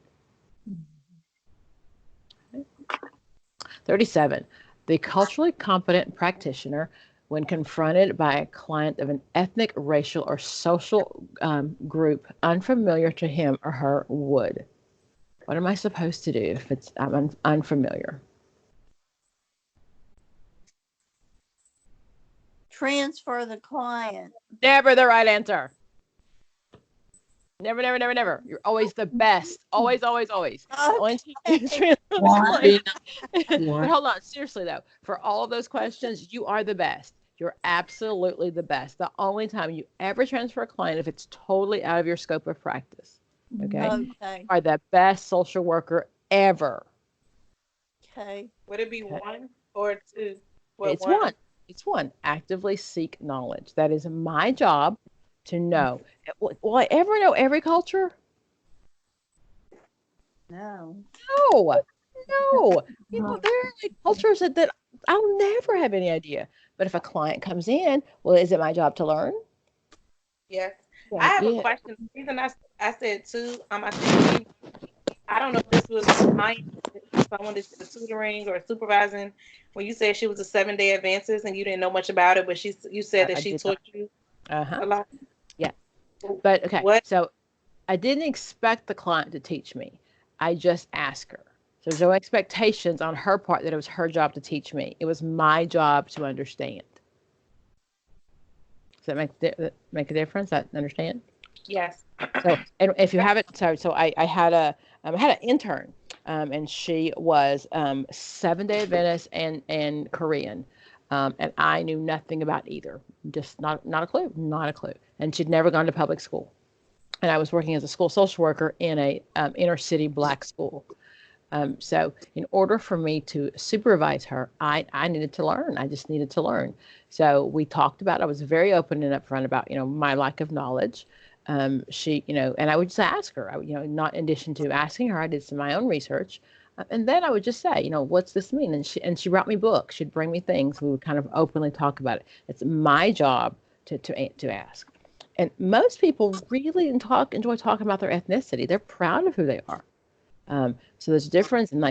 37. The culturally competent practitioner, when confronted by a client of an ethnic, racial, or social group unfamiliar to him or her, would. What am I supposed to do if I'm unfamiliar? Transfer the client. Never the right answer. Never. You're always the best. Always. Okay. But hold on. Seriously, though, for all of those questions, you are the best. You're absolutely the best. The only time you ever transfer a client if it's totally out of your scope of practice. Okay? Okay. You are the best social worker ever. Okay. Would it be 1 or 2? It's one. It's one. Actively seek knowledge. That is my job to know. Will I ever know every culture? No. No. There are like cultures that I'll never have any idea. But if a client comes in, well, is it my job to learn? Yes. Yeah, I have a question. The reason I said 2, I don't know if this was my someone that did tutoring or supervising, when you said she was a 7-day advances and you didn't know much about it, but you said that I she did taught you Uh-huh. a lot? Yeah. But okay, What? so I didn't expect the client to teach me. I just asked her. So there's no expectations on her part that it was her job to teach me. It was my job to understand. Does that make a difference? I understand. Yes. So, and if you haven't, so I had I had an intern, and she was 7-day Adventist and Korean, and I knew nothing about either. Just not a clue, not a clue. And she'd never gone to public school. And I was working as a school social worker in a inner city black school. So in order for me to supervise her, I needed to learn. I just needed to learn. So we talked about, I was very open and upfront about, my lack of knowledge. She, and I would just ask her, not in addition to asking her, I did some of my own research. And then I would just say, what's this mean? And she brought me books. She'd bring me things. We would kind of openly talk about it. It's my job to ask. And most people really enjoy talking about their ethnicity. They're proud of who they are. So there's a difference in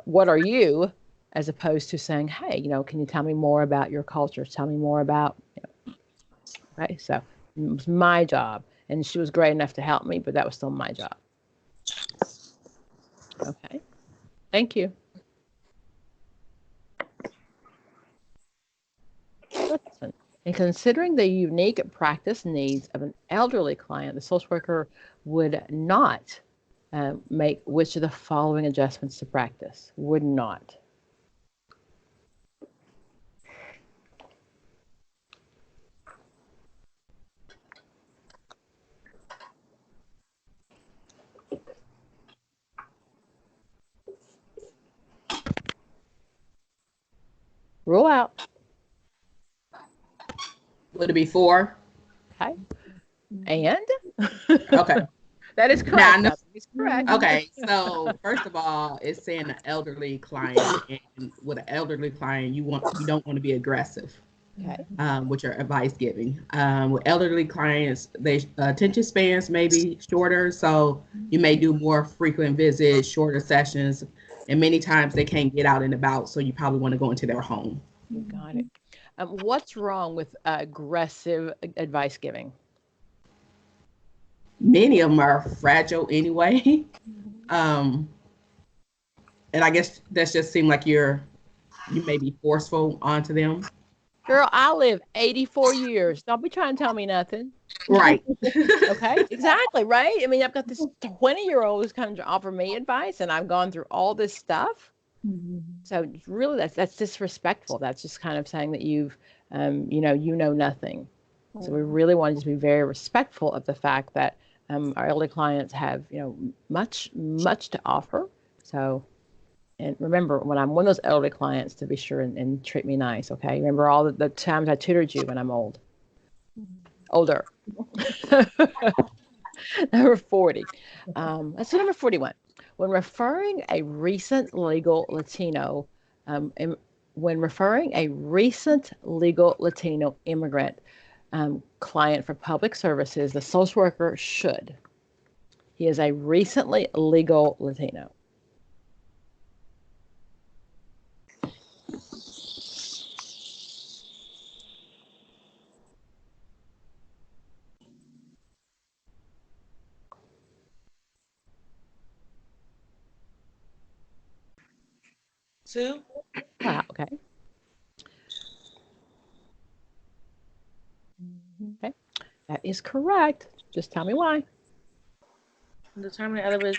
what are you, as opposed to saying, hey, can you tell me more about your culture? Tell me more about, right? So it was my job, and she was great enough to help me, but that was still my job. Okay. Thank you. Listen, in considering the unique practice needs of an elderly client, the social worker would not make which of the following adjustments to practice? Would not. Rule out. Would it be 4? Okay. And Okay. that is Now, correct. I know, It's correct. okay, so first of all, it's saying an elderly client, and with an elderly client, you don't want to be aggressive. Okay. With your advice giving. With elderly clients, they attention spans may be shorter, so you may do more frequent visits, shorter sessions, and many times they can't get out and about, so you probably want to go into their home. You got it. What's wrong with aggressive advice giving? Many of them are fragile anyway. And I guess that's just seem like you may be forceful onto them. Girl, I live 84 years. Don't be trying to tell me nothing. Right. Okay, exactly, right? I mean, I've got this 20-year-old who's come to offer me advice, and I've gone through all this stuff. So really, that's disrespectful. That's just kind of saying that you've, you know nothing. So we really want to just be very respectful of the fact that our elderly clients have, much to offer. So, and remember, when I'm one of those elderly clients, to be sure and treat me nice, okay? Remember all the times I tutored you when I'm older. Number 40. Let's do number 41. When referring a recent legal Latino immigrant client for public services, the social worker should. He is a recently legal Latino. Two. Wow, okay. Okay, that is correct. Just tell me why. Determine other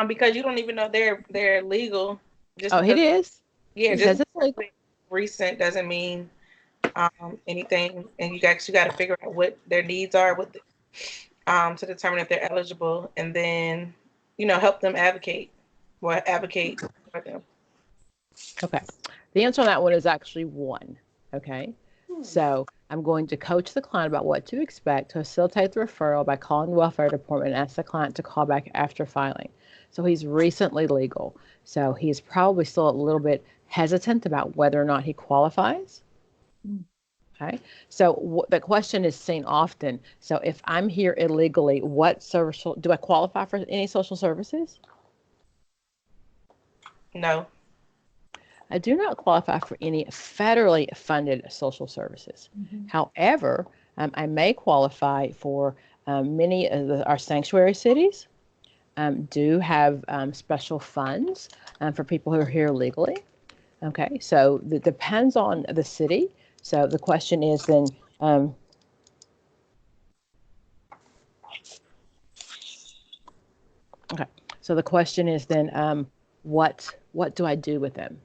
because you don't even know they're legal. Just It is. Yeah, It just says it's legal. recent doesn't mean anything, and you got to figure out what their needs are to determine if they're eligible, and then help them advocate for them. Okay. The answer on that one is actually 1. Okay. So I'm going to coach the client about what to expect to facilitate the referral by calling the welfare department and ask the client to call back after filing. So he's recently legal. So he's probably still a little bit hesitant about whether or not he qualifies. Okay. So the question is seen often. So if I'm here illegally, what do I qualify for any social services? No. I do not qualify for any federally funded social services. However, I may qualify for many of our sanctuary cities do have special funds for people who are here legally. Okay, so it depends on the city. So the question is then, okay, so the question is then, what do I do with them?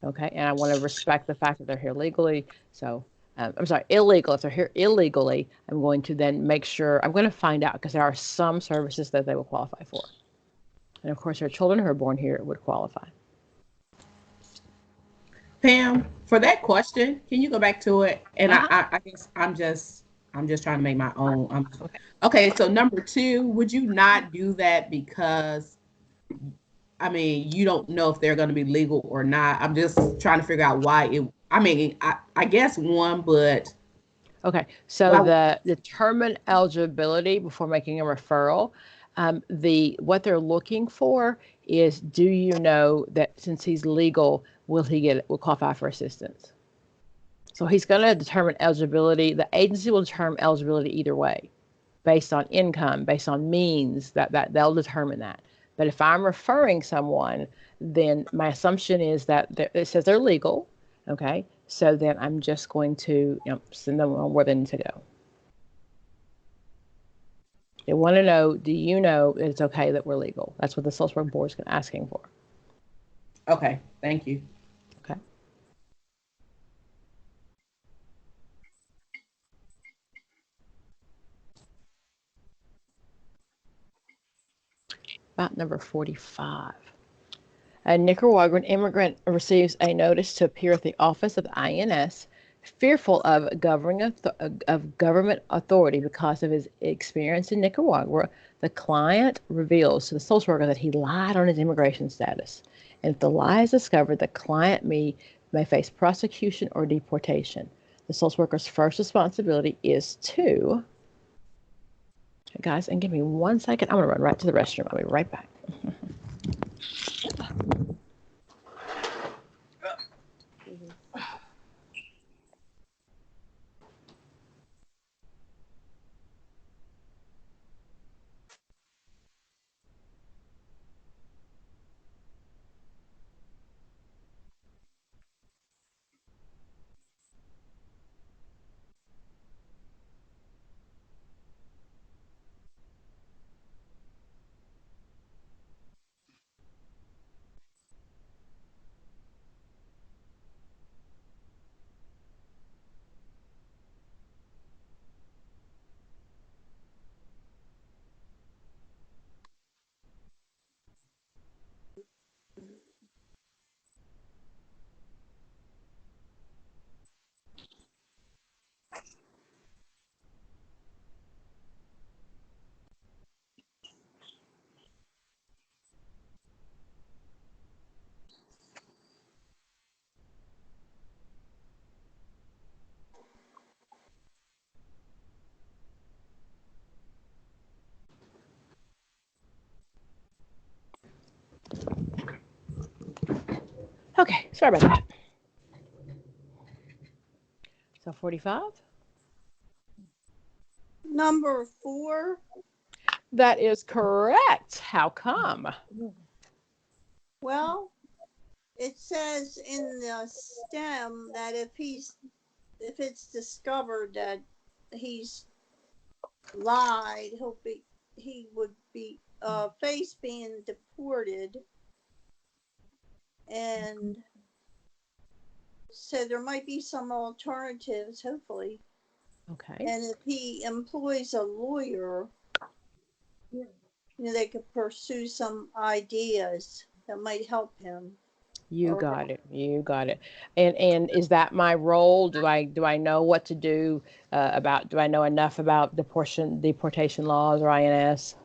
Okay, and I want to respect the fact that they're here legally. So I'm sorry, illegal. If they're here illegally, I'm going to then make sure, I'm going to find out because there are some services that they will qualify for. And of course, their children who are born here would qualify. Pam, for that question, can you go back to it? And Uh-huh. I guess I'm just trying to make my own. Okay. Okay, so number two, would you not do that because I mean you don't know if they're going to be legal or not? I'm just trying to figure out why it. I mean, I guess one, but Okay, so why? the determine eligibility before making a referral, what they're looking for is, do you know that since he's legal, will qualify for assistance? So he's going to determine eligibility. The agency will determine eligibility either way, based on income, based on means. That they'll determine that. But if I'm referring someone, then my assumption is that it says they're legal. Okay, so then I'm just going to send them on where they need to go. They want to know, do you know it's okay that we're legal? That's what the social work board is asking for. Okay, thank you. Okay. About number 45. A Nicaraguan immigrant receives a notice to appear at the office of the INS, fearful of government authority because of his experience in Nicaragua. The client reveals to the social worker that he lied on his immigration status. And if the lie is discovered, the client may face prosecution or deportation. The social worker's first responsibility is to, guys, and give me 1 second. I'm going to run right to the restroom. I'll be right back. Okay, sorry about that. So 45? Number 4. That is correct. How come? Well, it says in the stem that if it's discovered that he's lied, he would be face being deported, and so there might be some alternatives, hopefully. Okay. And if he employs a lawyer, they could pursue some ideas that might help him. You got it. You got it. And is that my role? Do I know what to do do I know enough about deportation laws or INS?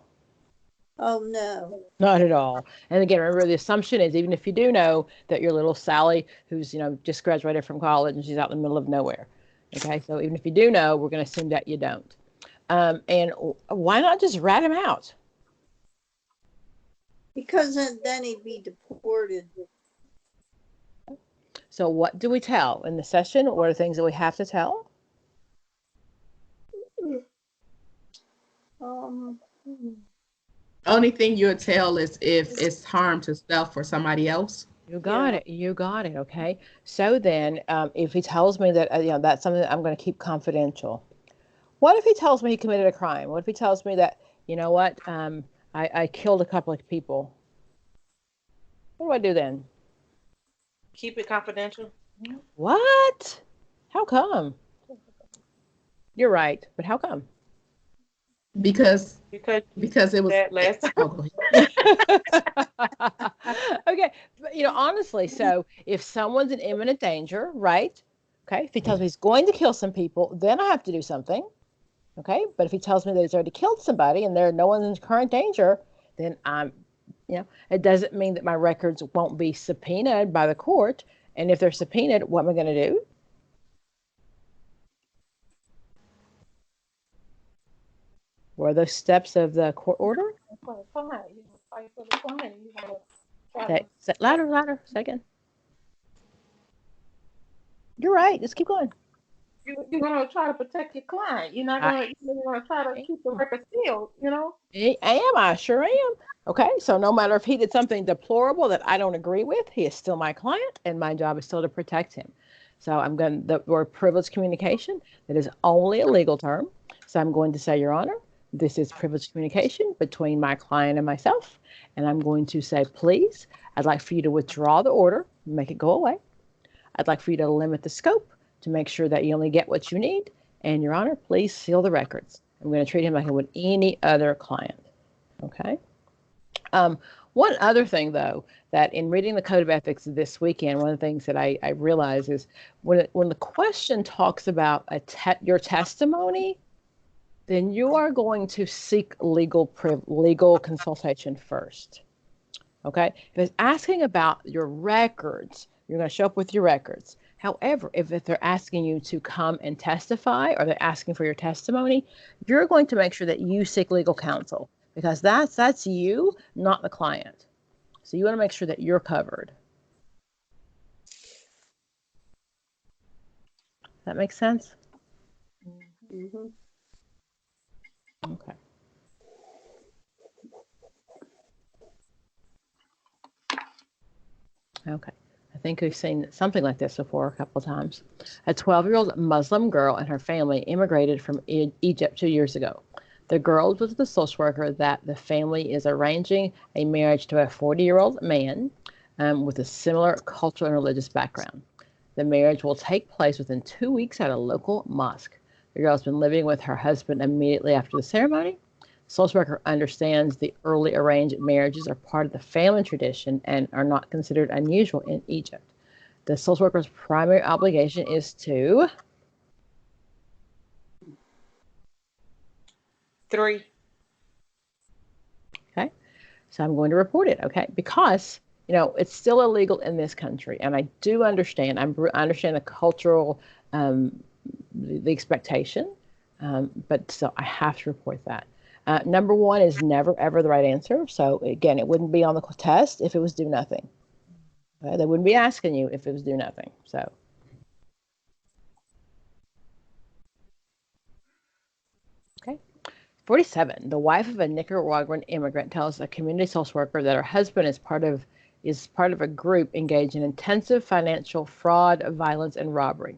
Oh no. Not at all. And again, remember the assumption is even if you do know that your little Sally, who's just graduated from college and she's out in the middle of nowhere. Okay, so even if you do know, we're going to assume that you don't. And why not just rat him out? Because then he'd be deported. So what do we tell in the session? What are things that we have to tell? Only thing you'll tell is if it's harm to self or somebody else. You got it. You got it. Okay. So then, if he tells me that, that's something that I'm going to keep confidential. What if he tells me he committed a crime? What if he tells me that, you know what, I killed a couple of people? What do I do then? Keep it confidential. What? How come? You're right, but how come? Because Because it was that last time. oh, go ahead. Okay, but, honestly, so if someone's in imminent danger, right? Okay, if he tells me he's going to kill some people, then I have to do something. Okay, but if he tells me that he's already killed somebody and no one's in current danger, then it doesn't mean that my records won't be subpoenaed by the court. And if they're subpoenaed, what am I going to do? What are those steps of the court order? Say louder, second. You're right. Just keep going. You're gonna try to protect your client. You're not gonna. You're gonna try to keep the record sealed. I sure am. Okay, so no matter if he did something deplorable that I don't agree with, he is still my client, and my job is still to protect him. So the word privileged communication, that is only a legal term. So I'm going to say, Your Honor, this is privileged communication between my client and myself. And I'm going to say, please, I'd like for you to withdraw the order, make it go away. I'd like for you to limit the scope to make sure that you only get what you need. And Your Honor, please seal the records. I'm going to treat him like I would any other client. Okay. One other thing, though, that in reading the Code of Ethics this weekend, one of the things that I realized is when the question talks about your testimony, then you are going to seek legal consultation first. Okay? If it's asking about your records, you're going to show up with your records. However, if they're asking you to come and testify or they're asking for your testimony, you're going to make sure that you seek legal counsel because that's you, not the client. So you want to make sure that you're covered. That makes sense? Mm-hmm. Okay. Okay. I think we've seen something like this before a couple of times. A 12-year-old Muslim girl and her family immigrated from Egypt 2 years ago. The girl was the social worker that the family is arranging a marriage to a 40-year-old man with a similar cultural and religious background. The marriage will take place within 2 weeks at a local mosque. The girl has been living with her husband immediately after the ceremony. The social worker understands the early arranged marriages are part of the family tradition and are not considered unusual in Egypt. The social worker's primary obligation is to 3. Okay, so I'm going to report it. Okay, because it's still illegal in this country, and I do understand. I understand the cultural, the expectation, but still, I have to report that. Number 1 is never, ever the right answer. So again, it wouldn't be on the test if it was do nothing. Okay? They wouldn't be asking you if it was do nothing. So. Okay. 47. The wife of a Nicaraguan immigrant tells a community social worker that her husband is part of a group engaged in intensive financial fraud, violence, and robbery.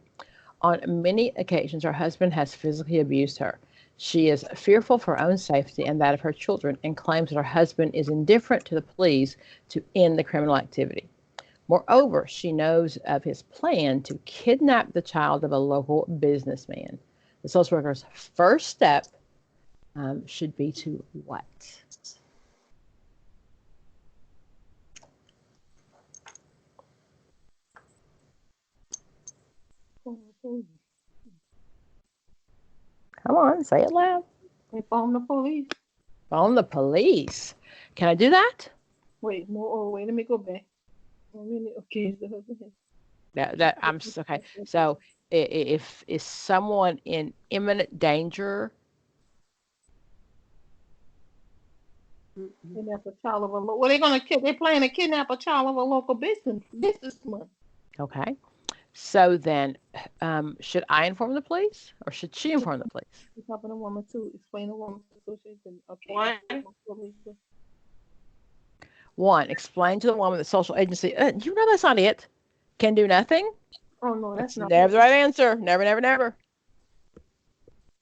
On many occasions, her husband has physically abused her. She is fearful for her own safety and that of her children and claims that her husband is indifferent to the pleas to end the criminal activity. Moreover, she knows of his plan to kidnap the child of a local businessman. The social worker's first step should be to what? Come on, say it loud. Inform the police. Phone the police. Can I do that? Wait, let me go back. Okay, the husband. I'm okay. So if is someone in imminent danger, Kidnap a child of a well, they're planning to kidnap a child of a local businessman. Okay. So then, should I inform the police or should she inform the police? She's helping a woman to explain a woman's association. Okay. One. One, explain to the woman that social agency, you know that's not it. Can do nothing. Oh no, that's That's not never the right answer. Never, never, never.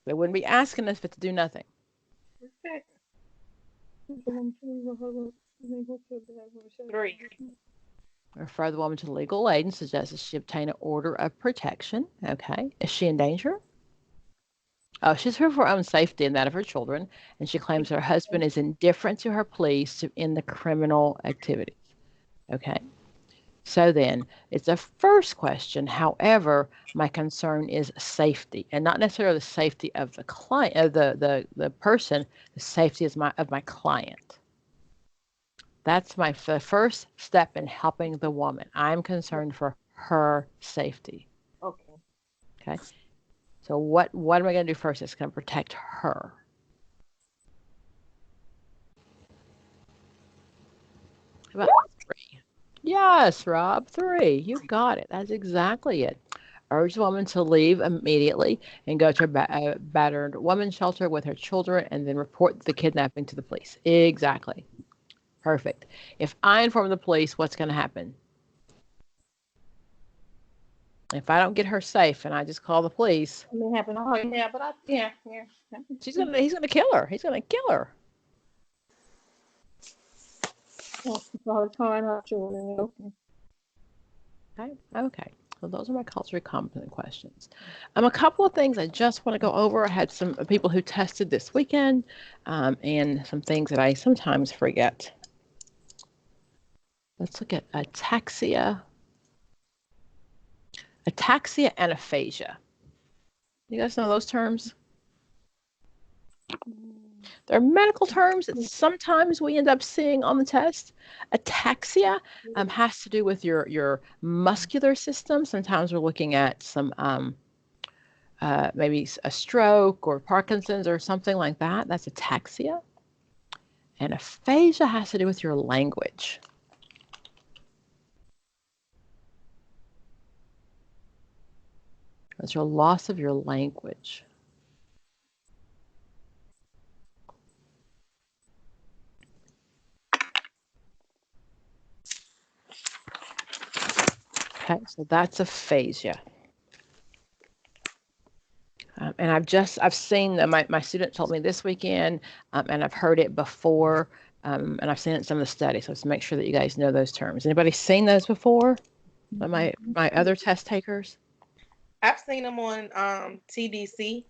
They wouldn't be asking us but to do nothing. Three. Refer the woman to legal aid and suggest that she obtain an order of protection. Okay. Is she in danger? Oh, she's here for her own safety and that of her children, and she claims her husband is indifferent to her pleas to end the criminal activities. Okay. So then, it's a first question. However, my concern is safety, and not necessarily the safety of the client, of the person. The safety is of my client. That's my first step in helping the woman. I'm concerned for her safety. Okay. Okay. So what am I going to do first? It's going to protect her. About 3. Yes, Rob, 3. You got it. That's exactly it. Urge the woman to leave immediately and go to a battered woman's shelter with her children and then report the kidnapping to the police. Exactly. Perfect. If I inform the police, what's going to happen? If I don't get her safe and I just call the police, It may happen. Oh yeah, but yeah. he's gonna kill her. He's gonna kill her. Okay. So those are my culturally competent questions. A couple of things I just want to go over. I had some people who tested this weekend, and some things that I sometimes forget. Let's look at ataxia. Ataxia and aphasia. You guys know those terms? They're medical terms that sometimes we end up seeing on the test. Ataxia has to do with your muscular system. Sometimes we're looking at some maybe a stroke or Parkinson's or something like that. That's ataxia. And aphasia has to do with your language. It's your loss of your language. Okay, so that's aphasia. And I've seen my student told me this weekend, and I've heard it before, and I've seen it in some of the studies. So let's make sure that you guys know those terms. Anybody seen those before? My other test takers? I've seen them on TDC. Okay.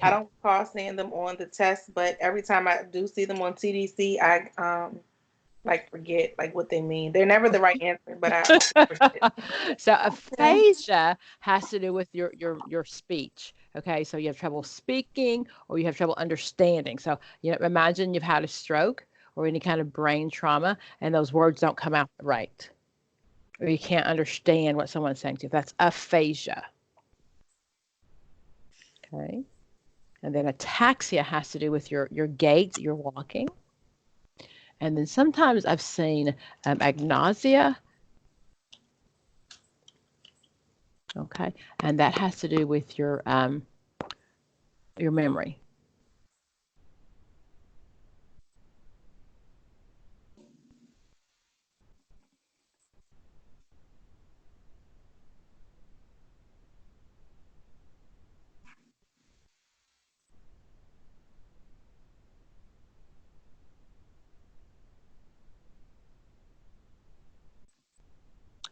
I don't recall seeing them on the test, but every time I do see them on TDC, I forget what they mean. They're never the right answer, but I forget. So aphasia has to do with your speech. Okay, so you have trouble speaking or you have trouble understanding. So imagine you've had a stroke or any kind of brain trauma, and those words don't come out right, or you can't understand what someone's saying to you. That's aphasia. Okay, and then ataxia has to do with your gait, your walking. And then sometimes I've seen agnosia. Okay, and that has to do with your memory.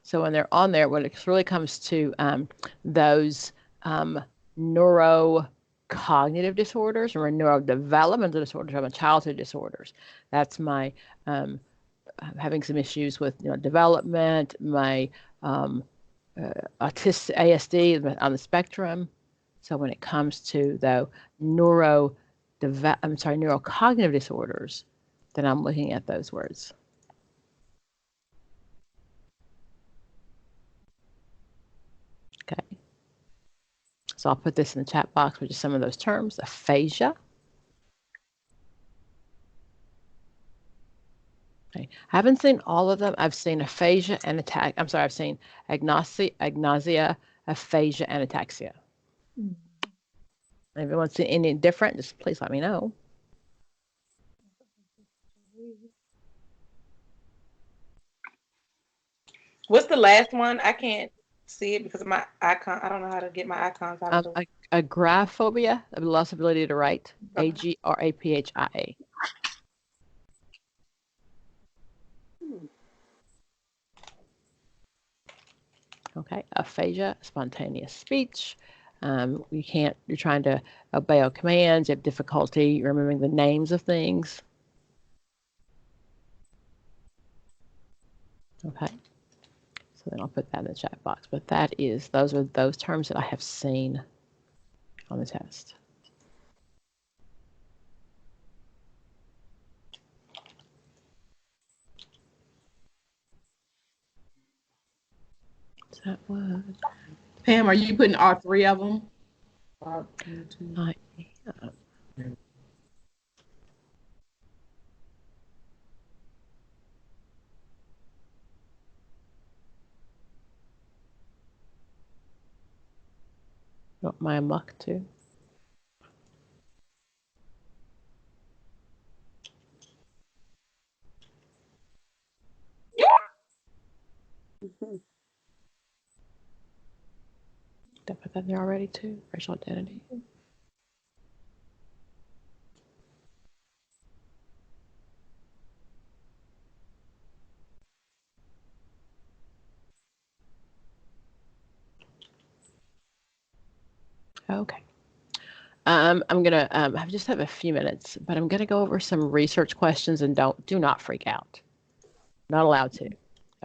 So when they're on there, when it really comes to those neurocognitive disorders or neurodevelopmental disorders, or childhood disorders, that's my having some issues with development, my autistic ASD on the spectrum. So when it comes to the neurocognitive disorders, then I'm looking at those words. Okay. So I'll put this in the chat box with just some of those terms. Aphasia. Okay. I haven't seen all of them. I've seen aphasia and I've seen agnosia, aphasia, and ataxia. Mm. If anyone's seen any different, just please let me know. What's the last one? I can't see it because of my icon. I don't know how to get my icons out of the. Agoraphobia, the loss of ability to write. Okay. Agraphia. Okay. Aphasia, spontaneous speech. You're trying to obey all commands. You have difficulty remembering the names of things. Okay. So then I'll put that in the chat box. But those are those terms that I have seen on the test. Is that what? Pam, are you putting all three of them? I am. Want my muck too? Did I put that in there already too? Racial identity. Okay. I'm gonna I just have a few minutes, but I'm gonna go over some research questions and do not freak out. Not allowed to.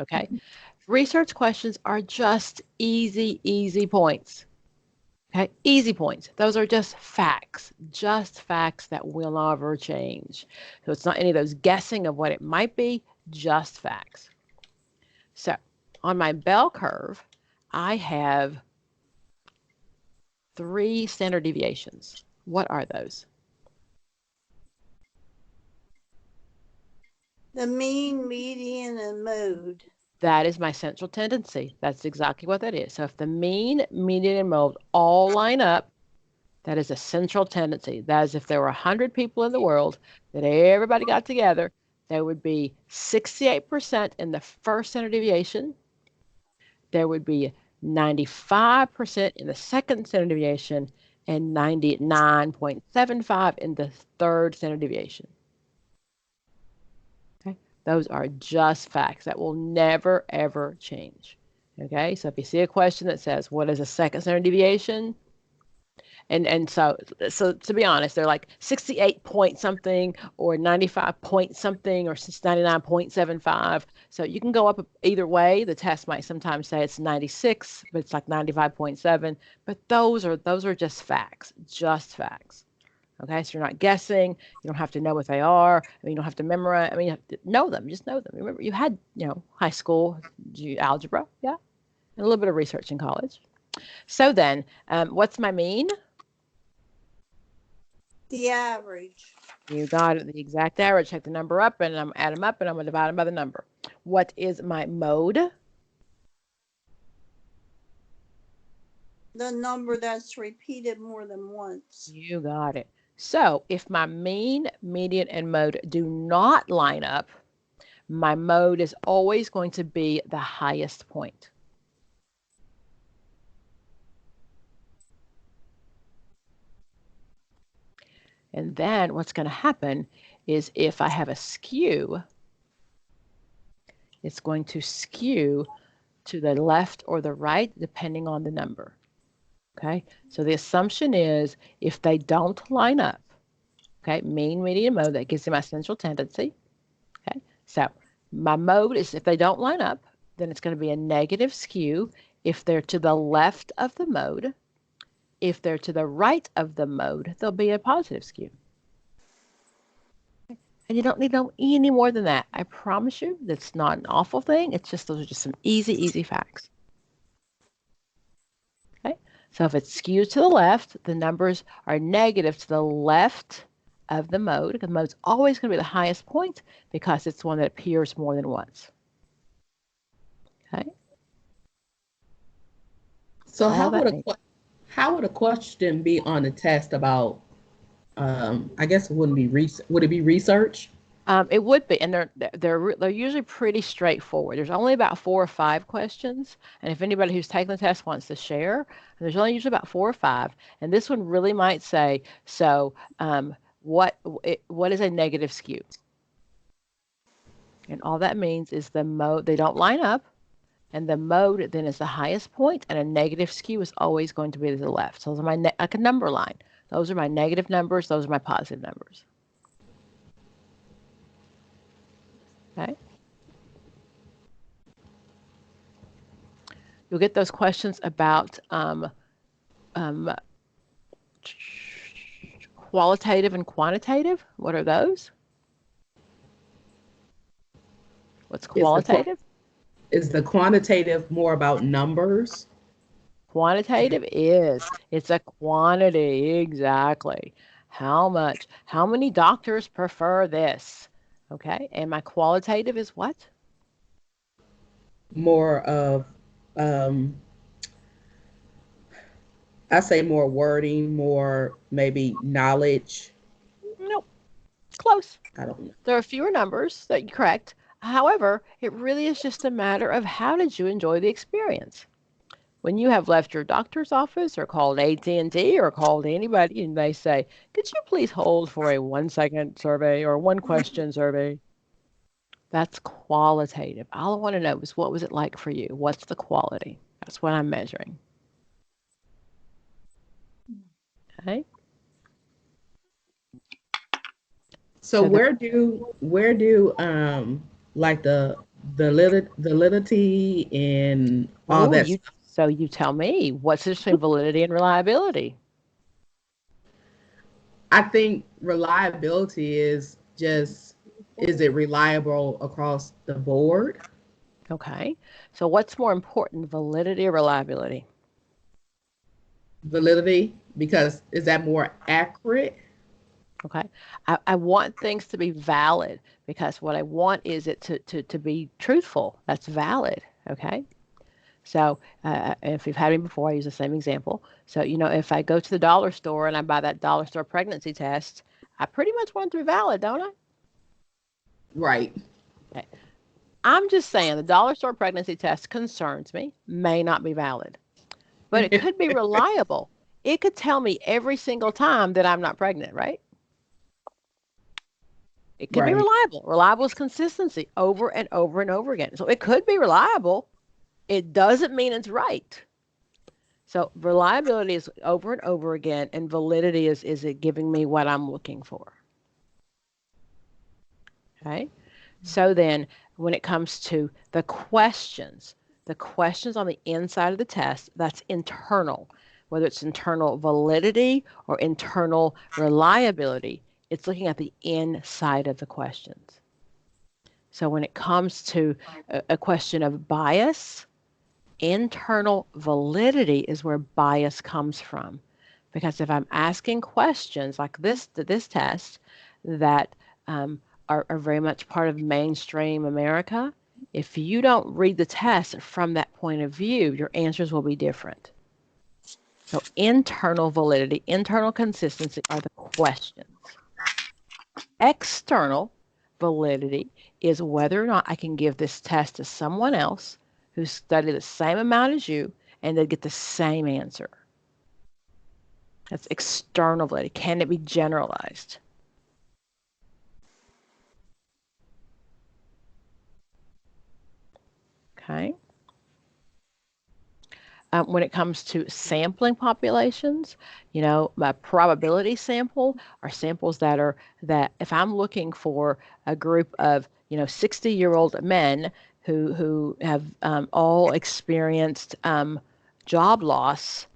Okay. Research questions are just easy points. Okay, easy points. Those are just facts that will never change. So it's not any of those guessing of what it might be, just facts. So on my bell curve, I have 3 standard deviations. What are those? The mean, median, and mode. That is my central tendency. That's exactly what that is. So if the mean, median, and mode all line up, that is a central tendency. That is if there were 100 people in the world that everybody got together, there would be 68% in the first standard deviation. There would be 95% in the second standard deviation and 99.75 in the third standard deviation. Okay, those are just facts that will never ever change. Okay, so if you see a question that says, what is a second standard deviation? And so to be honest, they're like 68 point something or 95 point something or 99.75. So you can go up either way. The test might sometimes say it's 96, but it's like 95.7. But those are just facts, just facts. Okay, so you're not guessing. You don't have to know what they are. I mean, you don't have to memorize. I mean, you have to know them. Just know them. Remember, you had high school algebra, yeah, and a little bit of research in college. So then, what's my mean? The average. You got it, the exact average. Take the number up and I'm add them up and I'm going to divide them by the number. What is my mode? The number that's repeated more than once. You got it. So if my mean, median, and mode do not line up, my mode is always going to be the highest point. And then what's going to happen is if I have a skew, it's going to skew to the left or the right, depending on the number. Okay, so the assumption is if they don't line up, okay, mean, median, mode, that gives me my central tendency. Okay, so my mode is if they don't line up, then it's going to be a negative skew. If they're to the left of the mode, if they're to the right of the mode, there'll be a positive skew. And you don't need to know any more than that. I promise you, that's not an awful thing. It's just those are just some easy facts. Okay, so if it's skewed to the left, the numbers are negative to the left of the mode. The mode's always going to be the highest point because it's one that appears more than once. Okay. So how would a question be on a test about? I guess it wouldn't be would it be research? It would be, and they're usually pretty straightforward. There's only about 4 or 5 questions, and if anybody who's taken the test wants to share, there's only usually about 4 or 5. And this one really might say, so what is a negative skew? And all that means is the mode, they don't line up, and the mode then is the highest point, and a negative skew is always going to be to the left. So those are my like a number line. Those are my negative numbers. Those are my positive numbers. Okay. You'll get those questions about qualitative and quantitative. What are those? What's qualitative? Is the quantitative more about numbers? Quantitative it's a quantity, exactly. How many doctors prefer this? Okay, and my qualitative is what? More of, I say more wording, more maybe knowledge. Nope, close. I don't know. There are fewer numbers that you correct. However, it really is just a matter of how did you enjoy the experience? When you have left your doctor's office or called AT&T or called anybody and they say, could you please hold for a 1-second survey or 1-question survey? That's qualitative. All I want to know is what was it like for you? What's the quality? That's what I'm measuring. Okay. So where do like the validity and all that stuff? So you tell me, what's the difference between validity and reliability? I think reliability is just, is it reliable across the board? Okay. So what's more important, validity or reliability? Validity, because is that more accurate? Okay. I want things to be valid because what I want is it to be truthful. That's valid. Okay. So if you've had me before, I use the same example. So, if I go to the dollar store and I buy that dollar store pregnancy test, I pretty much want it to be valid, don't I? Right. Okay. I'm just saying the dollar store pregnancy test concerns me, may not be valid, but it could be reliable. It could tell me every single time that I'm not pregnant, right? It could be reliable. Reliable is consistency over and over and over again. So it could be reliable. It doesn't mean it's right. So reliability is over and over again, and validity is it giving me what I'm looking for? Okay. So then when it comes to the questions on the inside of the test, that's internal. Whether it's internal validity or internal reliability, it's looking at the inside of the questions. So when it comes to a question of bias, internal validity is where bias comes from. Because if I'm asking questions like this test that are very much part of mainstream America, if you don't read the test from that point of view, your answers will be different. So internal validity, internal consistency are the questions. External validity is whether or not I can give this test to someone else who studied the same amount as you and they get the same answer. That's external validity. Can it be generalized? Okay. When it comes to sampling populations, my probability sample are samples that if I'm looking for a group of 60-year-old men who have all experienced job loss,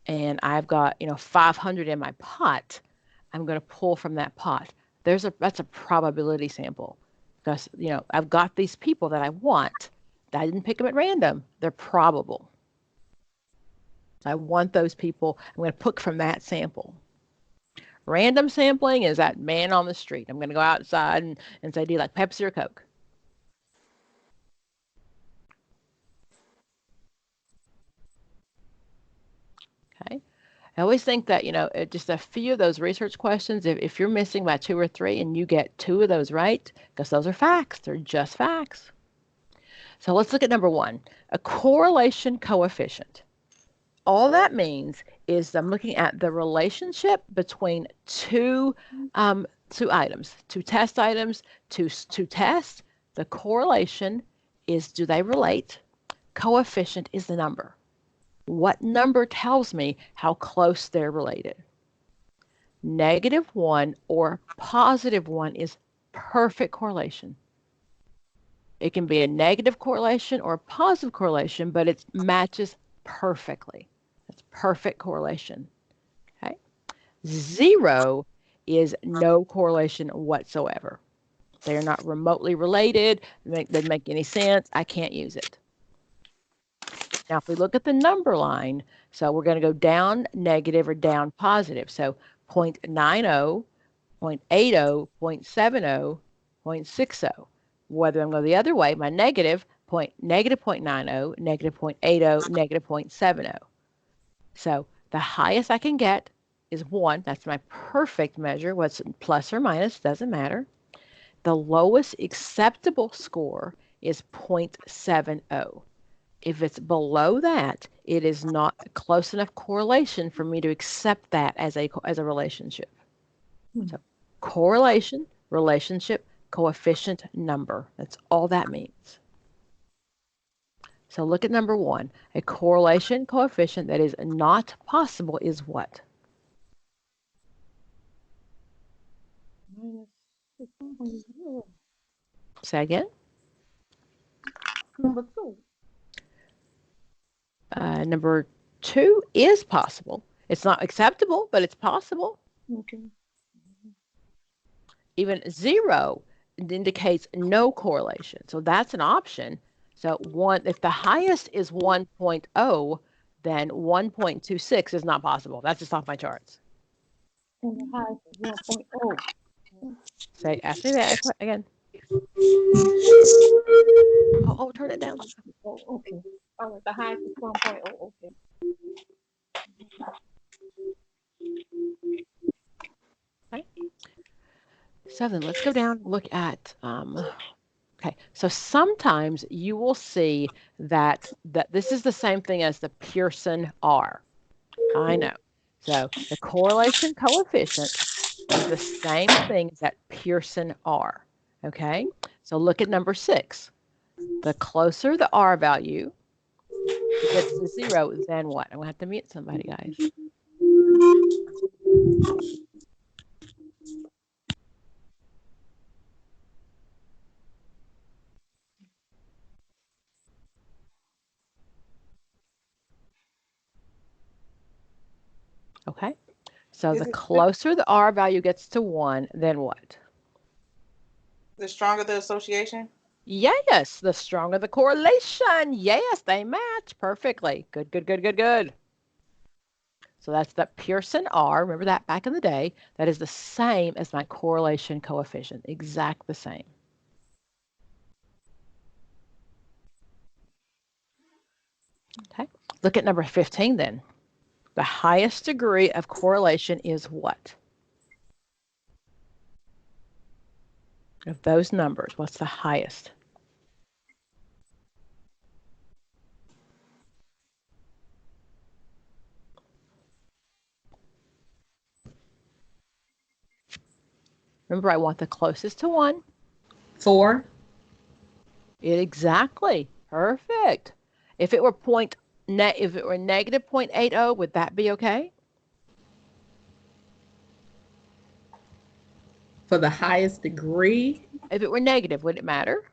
and I've got 500 in my pot, I'm going to pull from that pot. That's a probability sample because I've got these people that I want. I didn't pick them at random. They're probable. I want those people. I'm going to pick from that sample. Random sampling is that man on the street. I'm going to go outside and say, do you like Pepsi or Coke? Okay. I always think that, just a few of those research questions, if you're missing by 2 or 3 and you get 2 of those right, because those are facts, they're just facts. So let's look at number 1, a correlation coefficient. All that means is I'm looking at the relationship between two items, 2 test items, two tests. The correlation is, do they relate? Coefficient is the number. What number tells me how close they're related? -1 or +1 is perfect correlation. It can be a negative correlation or a positive correlation, but it matches perfectly. That's perfect correlation. Okay. 0 is no correlation whatsoever. They're not remotely related. They doesn't make any sense. I can't use it. Now, if we look at the number line, so we're going to go down negative or down positive. So 0.90, 0.80, 0.70, 0.60. Whether I'm going the other way, my negative 0.90, negative 0.80, negative 0.70. So the highest I can get is 1. That's my perfect measure. What's plus or minus doesn't matter. The lowest acceptable score is 0.70. If it's below that, it is not a close enough correlation for me to accept that as a relationship. So correlation, relationship, coefficient, number. That's all that means. So look at number 1. A correlation coefficient that is not possible is what? Say again? Number 2. Number 2 is possible. It's not acceptable, but it's possible. Okay. Even 0 indicates no correlation. So that's an option. So if the highest is 1.0, then 1.26 is not possible. That's just off my charts. And the highest is 1.0. Say, ask me that again. Oh, turn it down. Oh, okay. All right, the highest is 1.0. Okay. Okay. So then let's go down and look at, okay, so sometimes you will see that this is the same thing as the Pearson R. I know. So the correlation coefficient is the same thing as that Pearson R. Okay, so look at number 6. The closer the R value gets to 0, then what? I'm going to have to mute somebody, guys. Okay, so the closer the R value gets to 1, then what? The stronger the association? Yes, the stronger the correlation. Yes, they match perfectly. Good, good, good, good, good. So that's the Pearson R. Remember that back in the day. That is the same as my correlation coefficient. Exact the same. Okay, look at number 15 then. The highest degree of correlation is what? Of those numbers, what's the highest? Remember, I want the closest to 1. 4. Exactly. Perfect. If it were negative 0.80, would that be okay? For the highest degree? If it were negative, would it matter?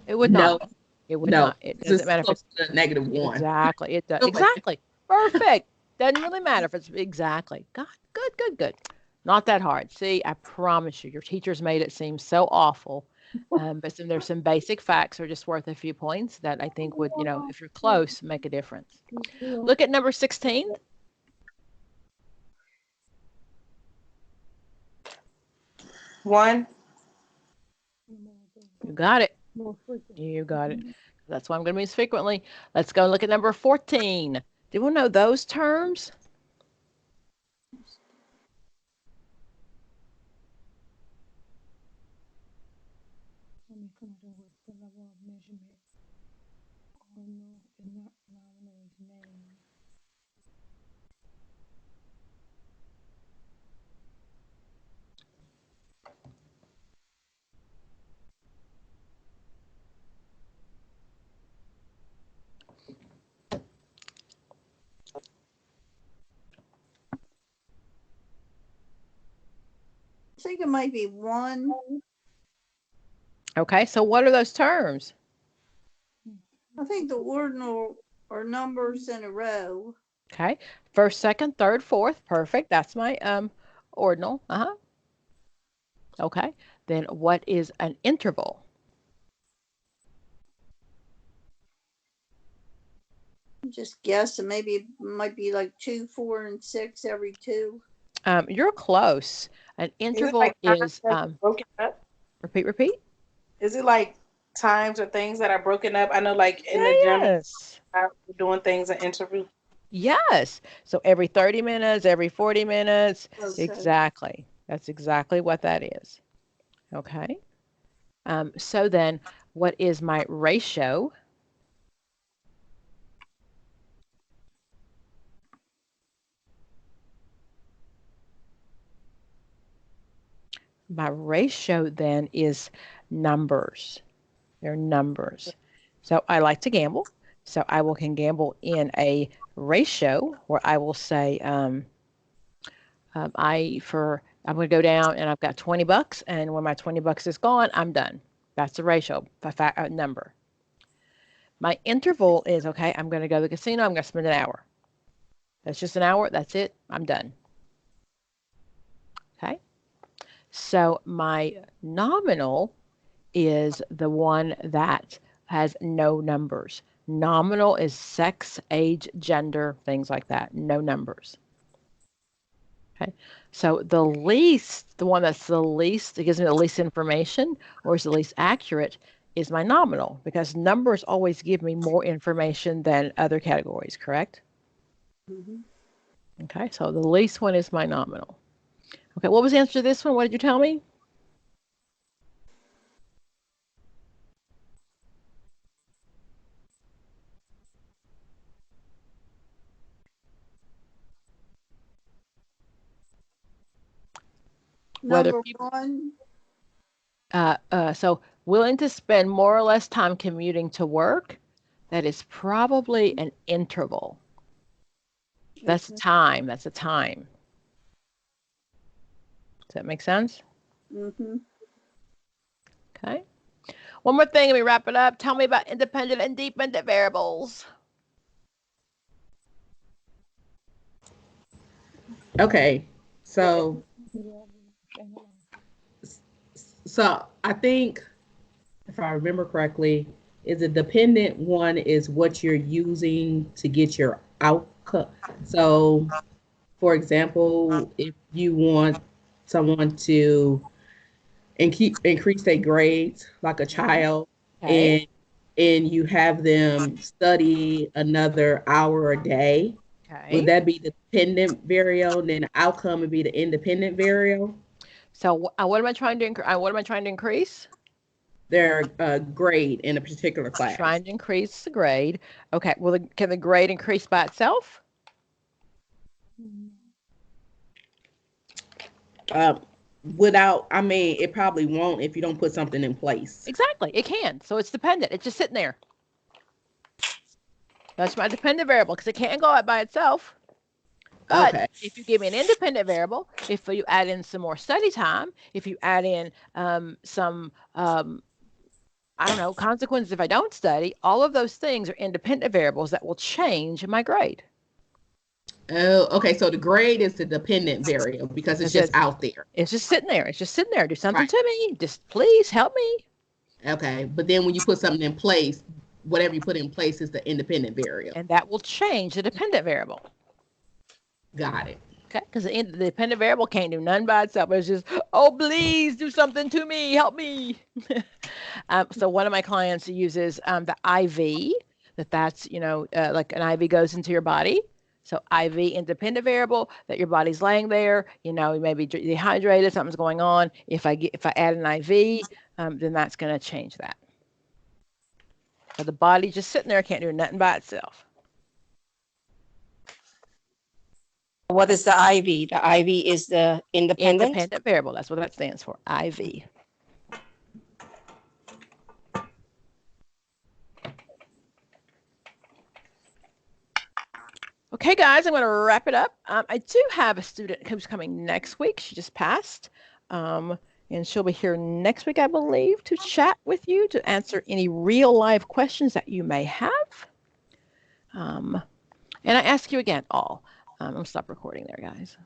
It would not. No. It would not. It doesn't matter if it's -1. Exactly. It does. Exactly. Perfect. Doesn't really matter if it's exactly. God, good, good, good. Not that hard. See, I promise you, your teachers made it seem so awful. But there's some basic facts are just worth a few points that I think would, if you're close, make a difference. Look at number 16. One. You got it. You got it. That's why I'm going to use frequently. Let's go look at number 14. Do you want to know those terms? I think it might be one. Okay, so what are those terms? I think the ordinal are numbers in a row. Okay, first, second, third, fourth. Perfect. That's my ordinal. Okay, then what is an interval? Just guessing, maybe it might be like 2, 4, and 6 every 2. You're close. An interval like is broken up? repeat. Is it like times or things that are broken up? I know, like in the gym, Yes. we're doing things in interview. Yes. So every 30 minutes, every 40 minutes. Okay. Exactly. That's exactly what that is. Okay. So then what is my ratio? My ratio then is numbers. They're numbers. So I like to gamble. So can gamble in a ratio where I will say I'm going to go down and I've got $20, and when my $20 is gone, I'm done. That's a ratio, a number. My interval is okay. I'm going to go to the casino. I'm going to spend an hour. That's just an hour. That's it. I'm done. Okay. So my nominal is the one that has no numbers. Nominal is sex, age, gender, things like that. No numbers. Okay. So the one that's the least, it gives me the least information or is the least accurate is my nominal, because numbers always give me more information than other categories, correct? Mm-hmm. Okay, so the least one is my nominal. Okay, what was the answer to this one? What did you tell me? Number 1. So willing to spend more or less time commuting to work, that is probably an interval. That's time. That's a time. Does that make sense? Mm-hmm. Okay. One more thing, let me wrap it up. Tell me about independent and dependent variables. Okay, so I think if I remember correctly, is a dependent one is what you're using to get your outcome. So, for example, if you want someone to increase their grades, like a child, Okay. and you have them study another hour a day, would Okay. that be the dependent variable? And then the outcome would be the independent variable. So what am I trying to increase? Their grade in a particular class. Trying to increase the grade. Okay. Well, can the grade increase by itself? It probably won't if you don't put something in place. Exactly. It can. So it's dependent. It's just sitting there. That's my dependent variable because it can't go up by itself. But if you give me an independent variable, if you add in some more study time, if you add in some, consequences if I don't study, all of those things are independent variables that will change my grade. Oh, okay. So the grade is the dependent variable because it's just out there. It's just sitting there. It's just sitting there. Do something to me. Just please help me. Okay, but then when you put something in place, whatever you put in place is the independent variable. And that will change the dependent variable. Got it. Okay, because the dependent variable can't do none by itself. It's just, oh, please do something to me, help me. So one of my clients uses the IV. That's like an IV goes into your body. So IV independent variable that your body's laying there. You may be dehydrated, something's going on. If I add an IV, then that's going to change that. So the body just sitting there can't do nothing by itself. What is the IV? The IV is the independent? Independent variable. That's what that stands for, IV. Okay, guys, I'm going to wrap it up. I do have a student who's coming next week. She just passed. And she'll be here next week, I believe, to chat with you, to answer any real life questions that you may have. And I ask you again, all. I'm going to stop recording there, guys.